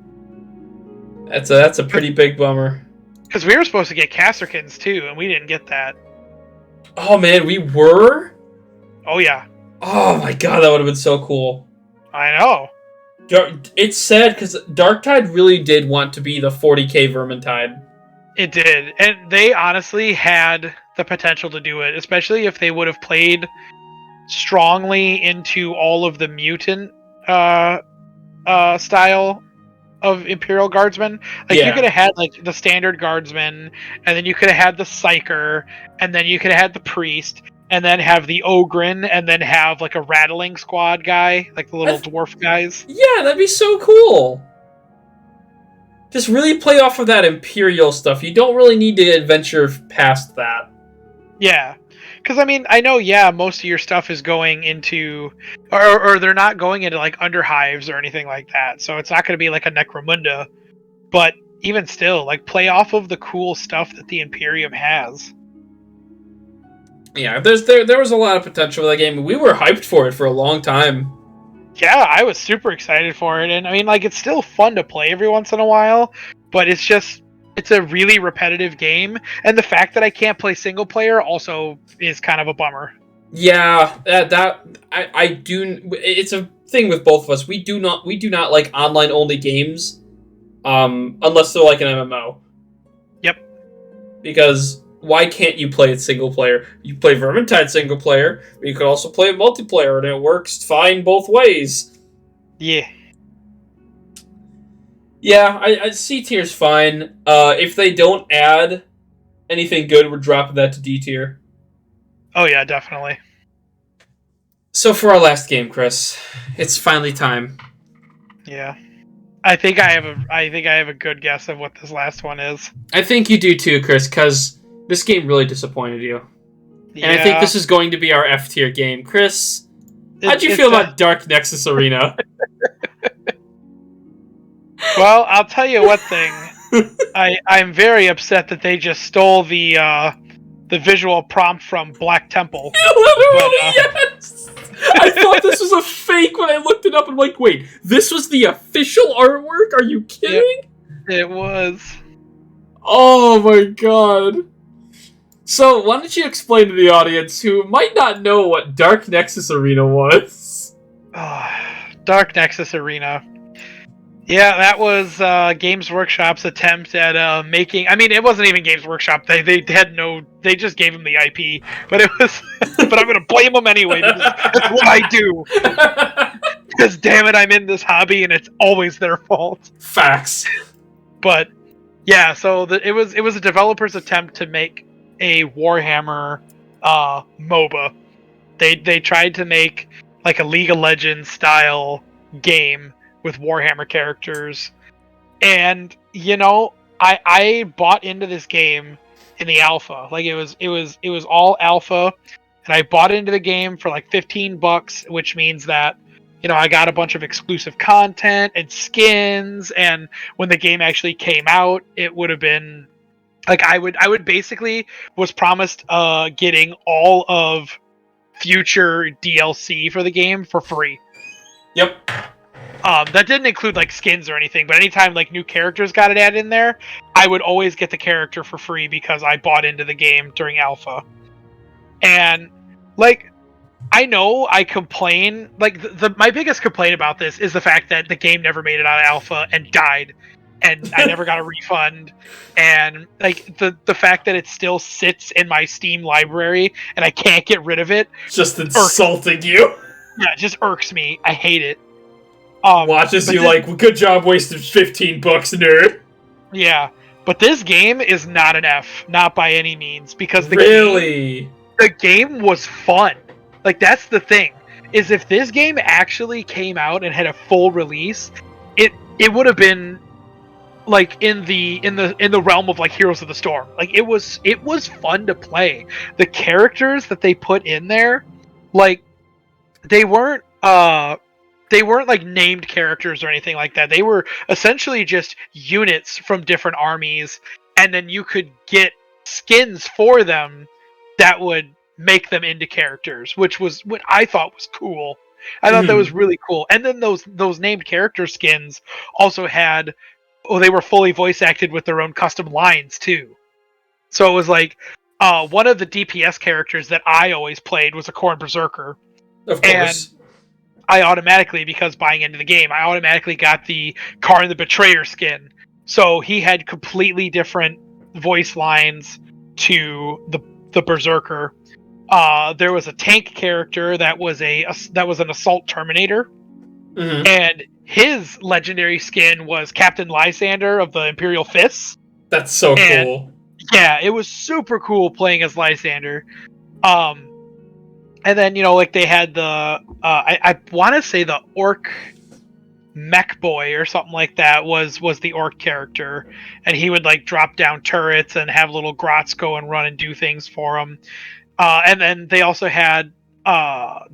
That's a pretty big bummer. Because we were supposed to get Casterkins too, and we didn't get that. Oh man, we were? Oh yeah. Oh my god, that would have been so cool. I know. It's sad because Darktide really did want to be the 40k Vermintide. It did, and they honestly had the potential to do it, especially if they would have played strongly into all of the mutant style of Imperial Guardsmen. Like, you could have had like the standard Guardsman, and then you could have had the Psyker, and then you could have had the Priest, and then have the Ogren, and then have like a Rattling Squad guy, like the little dwarf guys. Yeah, that'd be so cool. Just really play off of that Imperial stuff. You don't really need to adventure past that. Yeah. Because, I mean, I know, most of your stuff is going into... Or they're not going into, like, Underhives or anything like that. So it's not going to be, like, a Necromunda. But even still, like, play off of the cool stuff that the Imperium has. Yeah, there was a lot of potential with that game. We were hyped for it for a long time. Yeah, I was super excited for it. And, I mean, like, it's still fun to play every once in a while. But it's just... It's a really repetitive game, and the fact that I can't play single player also is kind of a bummer. Yeah, I do. It's a thing with both of us. We do not like online only games, unless they're like an MMO. Yep. Because why can't you play it single player? You play Vermintide single player, but you could also play it multiplayer, and it works fine both ways. Yeah. Yeah, I C tier's fine. If they don't add anything good, we're dropping that to D tier. Oh yeah, definitely. So for our last game, Chris, it's finally time. Yeah, I think I have a good guess of what this last one is. I think you do too, Chris, because this game really disappointed you, yeah. and I think this is going to be our F tier game. Chris, how'd you feel about Dark Nexus Arena? Well, I'll tell you one thing. I'm very upset that they just stole the visual prompt from Black Temple. Literally, yes! I thought this was a fake when I looked it up. I'm like, wait, this was the official artwork? Are you kidding? It was. Oh my god. So, why don't you explain to the audience who might not know what Dark Nexus Arena was? Dark Nexus Arena. Yeah, that was Games Workshop's attempt at making... I mean, it wasn't even Games Workshop. They had no... They just gave them the IP. But it was... but I'm going to blame them anyway. Because that's what I do. Because, damn it, I'm in this hobby and it's always their fault. Facts. But, yeah, so it was a developer's attempt to make a Warhammer MOBA. They tried to make, like, a League of Legends style game with Warhammer characters, and you know, I bought into this game in the alpha. Like, it was all alpha, and I bought into the game for like $15, which means that, you know, I got a bunch of exclusive content and skins, and when the game actually came out, it would have been like I would basically was promised getting all of future DLC for the game for free. Yep. That didn't include like skins or anything, but anytime like new characters got it added in there, I would always get the character for free because I bought into the game during alpha. And like, I know I complain, like my biggest complaint about this is the fact that the game never made it out of alpha and died, and I never got a refund, and like the fact that it still sits in my Steam library and I can't get rid of it. Just insulting you. Yeah, it just irks me. I hate it. Watches you like, good job, wasted $15, nerd. Yeah, but this game is not an F, not by any means, because the game was fun. Like, that's the thing, is if this game actually came out and had a full release, it would have been like in the realm of like Heroes of the Storm. Like it was fun to play. The characters that they put in there, like they weren't like named characters or anything like that. They were essentially just units from different armies, and then you could get skins for them that would make them into characters, which was what I thought was cool. I thought that was really cool. And then those named character skins also had, they were fully voice acted with their own custom lines too. So it was like one of the DPS characters that I always played was a Khorne Berserker. Of course. And I automatically, because buying into the game, I automatically got the Karn the Betrayer skin. So he had completely different voice lines to the Berserker. There was a tank character that was an Assault Terminator, and his legendary skin was Captain Lysander of the Imperial Fists. That's so cool. Yeah, it was super cool playing as Lysander. And then, like they had the, I want to say the Orc Mech Boy or something like that was the Orc character. And he would like drop down turrets and have little grots go and run and do things for him. And then they also had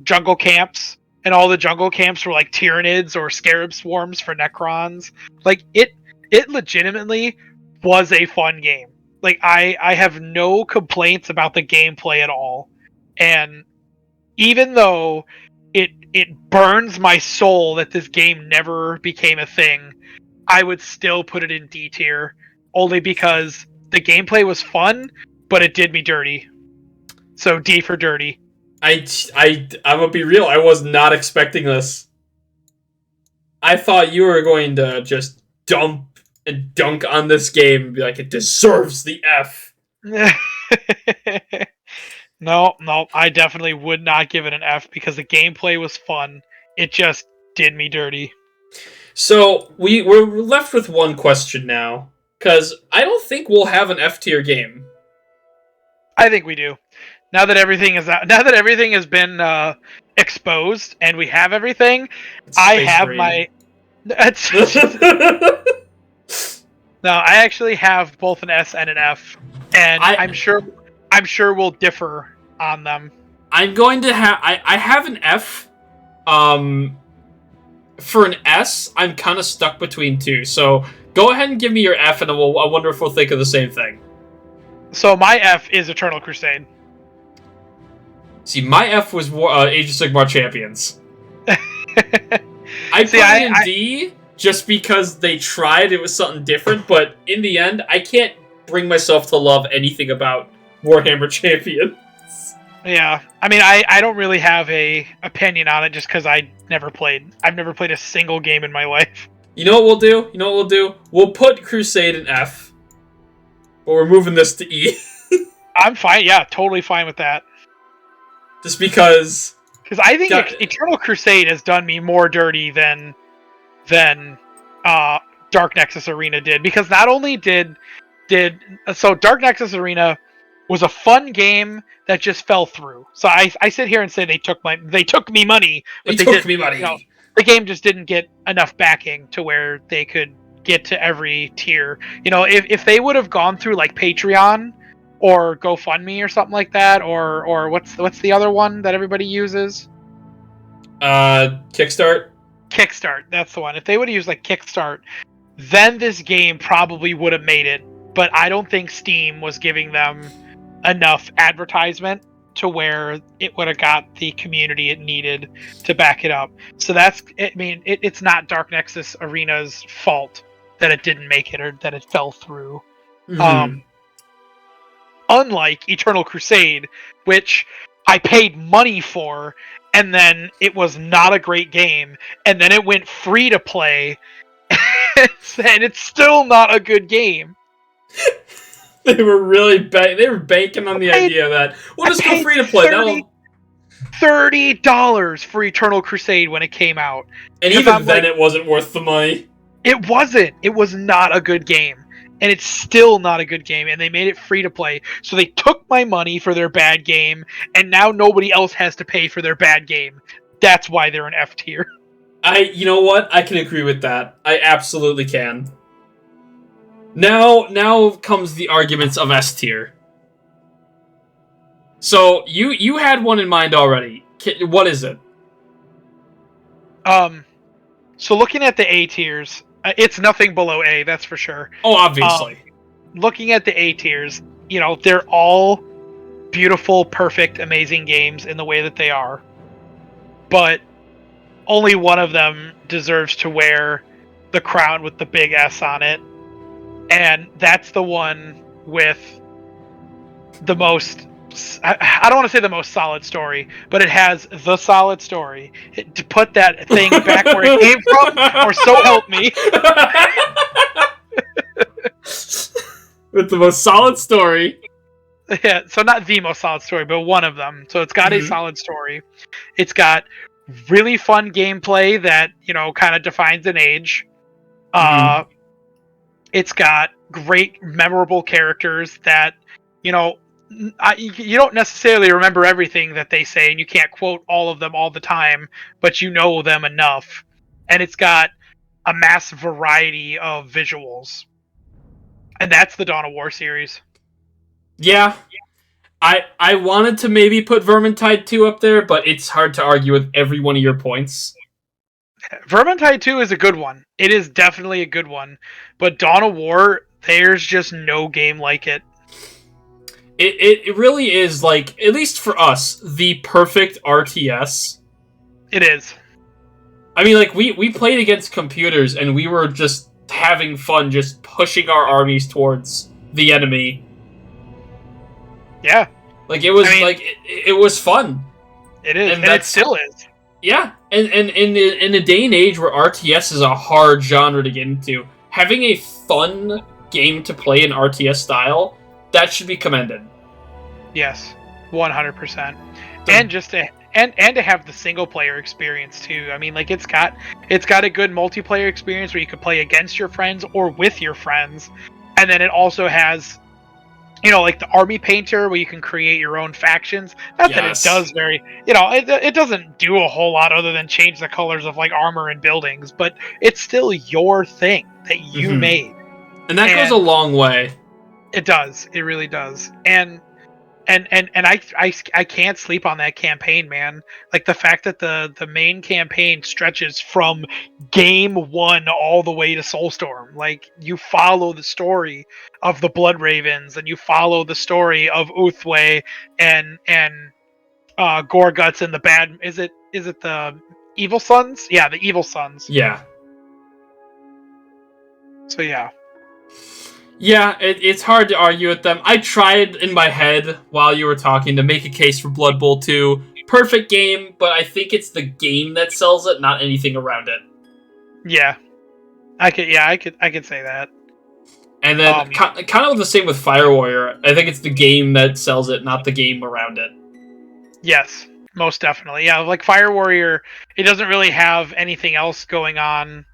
jungle camps. And all the jungle camps were like Tyranids or Scarab Swarms for Necrons. Like it legitimately was a fun game. Like I have no complaints about the gameplay at all. And even though it burns my soul that this game never became a thing, I would still put it in D tier, only because the gameplay was fun, but it did me dirty. So D for dirty. I'm gonna be real, I was not expecting this. I thought you were going to just dump and dunk on this game and be like, it deserves the F. No, I definitely would not give it an F because the gameplay was fun. It just did me dirty. So, we're left with one question now, because I don't think we'll have an F tier game. I think we do. Now that everything is out, now that everything has been exposed and we have everything, I have my... No, I actually have both an S and an F, and I'm sure we'll differ on them. I'm going to have... I have an F. For an S, I'm kind of stuck between two. So, go ahead and give me your F, and I wonder if we'll think of the same thing. So, my F is Eternal Crusade. See, my F was Age of Sigmar Champions. I put it in D just because they tried. It was something different, but in the end, I can't bring myself to love anything about Warhammer Champions. Yeah, I mean, I don't really have a opinion on it just because I've never played a single game in my life. You know what we'll do? We'll put Crusade in F, but we're moving this to E. I'm fine. Yeah, totally fine with that. Just because... Because I think Eternal Crusade has done me more dirty than Dark Nexus Arena did. Because not only did Dark Nexus Arena was a fun game that just fell through. So I sit here and say they took me money. But they took me money. You know, the game just didn't get enough backing to where they could get to every tier. You know, if they would have gone through like Patreon or GoFundMe or something like that, or what's the other one that everybody uses? Kickstart? Kickstart, that's the one. If they would have used like Kickstart, then this game probably would have made it. But I don't think Steam was giving them enough advertisement to where it would have got the community it needed to back it up. So it's not Dark Nexus Arena's fault that it didn't make it or that it fell through. Mm-hmm. Unlike Eternal Crusade, which I paid money for, and then it was not a great game, and then it went free to play, and it's still not a good game. They were really banking on the idea that we'll just go free to play. $30 for Eternal Crusade when it came out, and even then, it wasn't worth the money. It wasn't. It was not a good game. And it's still not a good game, and they made it free to play. So they took my money for their bad game, and now nobody else has to pay for their bad game. That's why they're an F tier. You know what? I can agree with that. I absolutely can. Now comes the arguments of S tier. So you had one in mind already. What is it? So looking at the A tiers, it's nothing below A, that's for sure. Oh, obviously. Looking at the A tiers, they're all beautiful, perfect, amazing games in the way that they are. But only one of them deserves to wear the crown with the big S on it. And that's the one with the most... I don't want to say the most solid story, but it has the solid story. To put that thing back where it came from, or so help me. With the most solid story. Yeah, so not the most solid story, but one of them. So it's got a solid story. It's got really fun gameplay that, kind of defines an age. It's got great, memorable characters that, you don't necessarily remember everything that they say, and you can't quote all of them all the time, but you know them enough. And it's got a mass variety of visuals. And that's the Dawn of War series. Yeah. I wanted to maybe put Vermintide 2 up there, but it's hard to argue with every one of your points. Vermintide 2 is a good one. It is definitely a good one. But Dawn of War, there's just no game like it. It really is, like, at least for us, the perfect RTS. It is. I mean, like, we played against computers, and we were just having fun just pushing our armies towards the enemy. Yeah. Like, it was, it was fun. It is, and it still is. Yeah, and in a day and age where RTS is a hard genre to get into, having a fun game to play in RTS style, that should be commended. Yes, 100%. And just to to have the single player experience too. I mean, like it's got a good multiplayer experience where you could play against your friends or with your friends, and then it also has, like the army painter where you can create your own factions. Not that it does very, it doesn't do a whole lot other than change the colors of like armor and buildings, but it's still your thing that you made, and that goes a long way. It does. It really does. And I can't sleep on that campaign, man. Like the fact that the main campaign stretches from game 1 all the way to Soulstorm. Like you follow the story of the Blood Ravens, and you follow the story of Uthway and Gorguts and the bad. Is it the Evil Sons? Yeah, the Evil Sons. Yeah. So yeah. Yeah, it's hard to argue with them. I tried in my head while you were talking to make a case for Blood Bowl 2. Perfect game, but I think it's the game that sells it, not anything around it. Yeah. I could say that. And then kind of the same with Fire Warrior. I think it's the game that sells it, not the game around it. Yes, most definitely. Yeah, like Fire Warrior, it doesn't really have anything else going on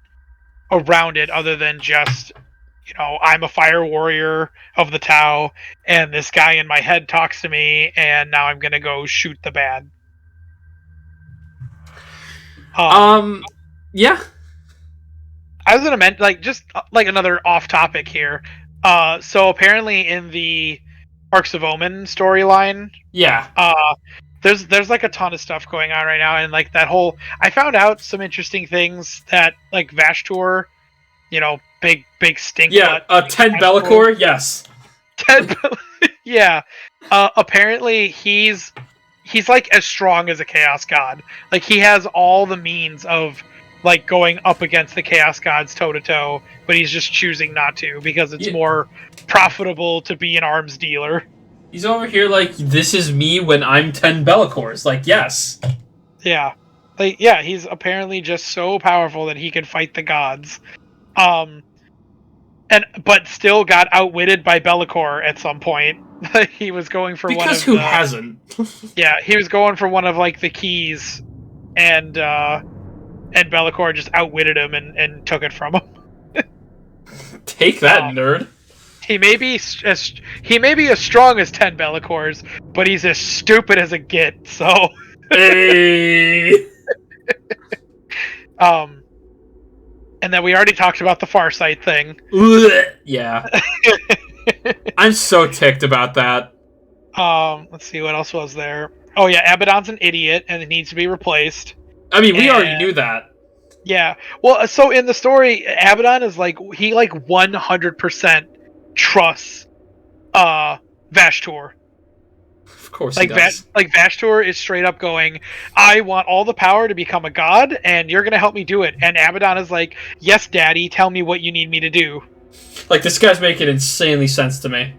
around it other than just, I'm a fire warrior of the Tau, and this guy in my head talks to me, and now I'm gonna go shoot the bad. Yeah. I was gonna mention, just another off topic here. So apparently in the Arcs of Omen storyline, there's like a ton of stuff going on right now, and like that whole, I found out some interesting things that like Vashtor, big stink. Yeah, Ted Bellicor, yes. Ted, yeah. Apparently he's like as strong as a Chaos God. Like he has all the means of like going up against the Chaos Gods toe to toe, but he's just choosing not to because it's more profitable to be an arms dealer. He's over here like, this is me when I'm 10 Bellicors. Like, yes. Yeah. Like, yeah, he's apparently just so powerful that he can fight the gods. But still got outwitted by Bellicor at some point. He was going for because who hasn't? Yeah, he was going for one of like the keys, and Bellicor just outwitted him and took it from him. Take that, nerd. He may be as strong as 10 Bellicors, but he's as stupid as a git. So. Hey. And And then we already talked about the Farsight thing. Yeah. I'm so ticked about that. Let's see, what else was there? Oh yeah, Abaddon's an idiot and it needs to be replaced. I mean, we already knew that. Yeah. Well, so in the story, Abaddon is like, he like 100% trusts Vashtor. Of course he does. Vashtor is straight up going, I want all the power to become a god, and you're gonna help me do it. And Abaddon is like, yes, daddy, tell me what you need me to do. Like, this guy's making insanely sense to me.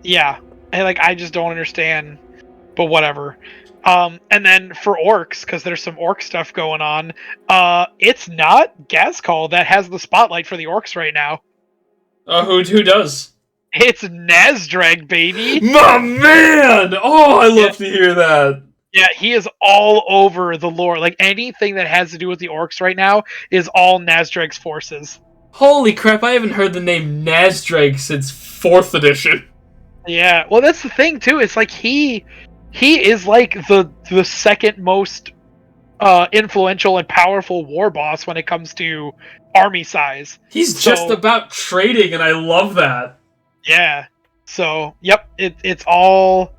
Yeah. And like, I just don't understand, but whatever. And then for orcs, because there's some orc stuff going on, it's not Gazkal that has the spotlight for the orcs right now. Who does? It's Nazdrag, baby! My man! Oh, I love to hear that. Yeah, he is all over the lore. Like, anything that has to do with the orcs right now is all Nazdrag's forces. Holy crap, I haven't heard the name Nazdrag since 4th edition. Yeah, well, that's the thing, too. It's like, he is like the second most influential and powerful war boss when it comes to army size. He's just about trading, and I love that. Yeah. So, yep, it's all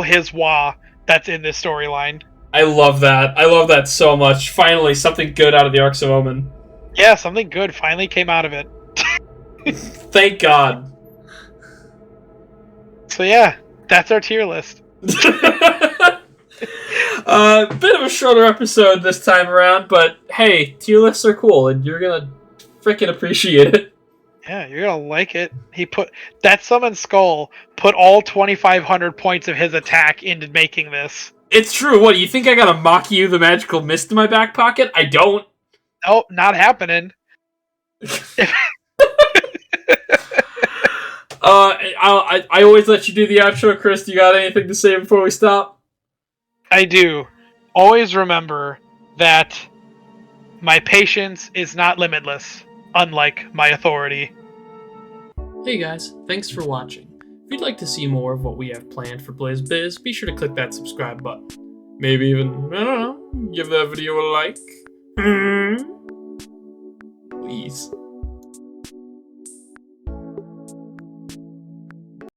his wah that's in this storyline. I love that. I love that so much. Finally, something good out of the Arcs of Omen. Yeah, something good finally came out of it. Thank God. So yeah, that's our tier list. Bit of a shorter episode this time around, but hey, tier lists are cool, and you're gonna freaking appreciate it. Yeah, you're gonna like it. He put that Summon Skull put all 2,500 points of his attack into making this. It's true. What, do you think I got a Maki-You the Magical Mist in my back pocket? I don't. Nope, not happening. I always let you do the outro, Chris. You got anything to say before we stop? I do. Always remember that my patience is not limitless, unlike my authority. Hey guys, thanks for watching. If you'd like to see more of what we have planned for Blizz Bizz, be sure to click that subscribe button. Maybe even, I don't know, give that video a like. Please.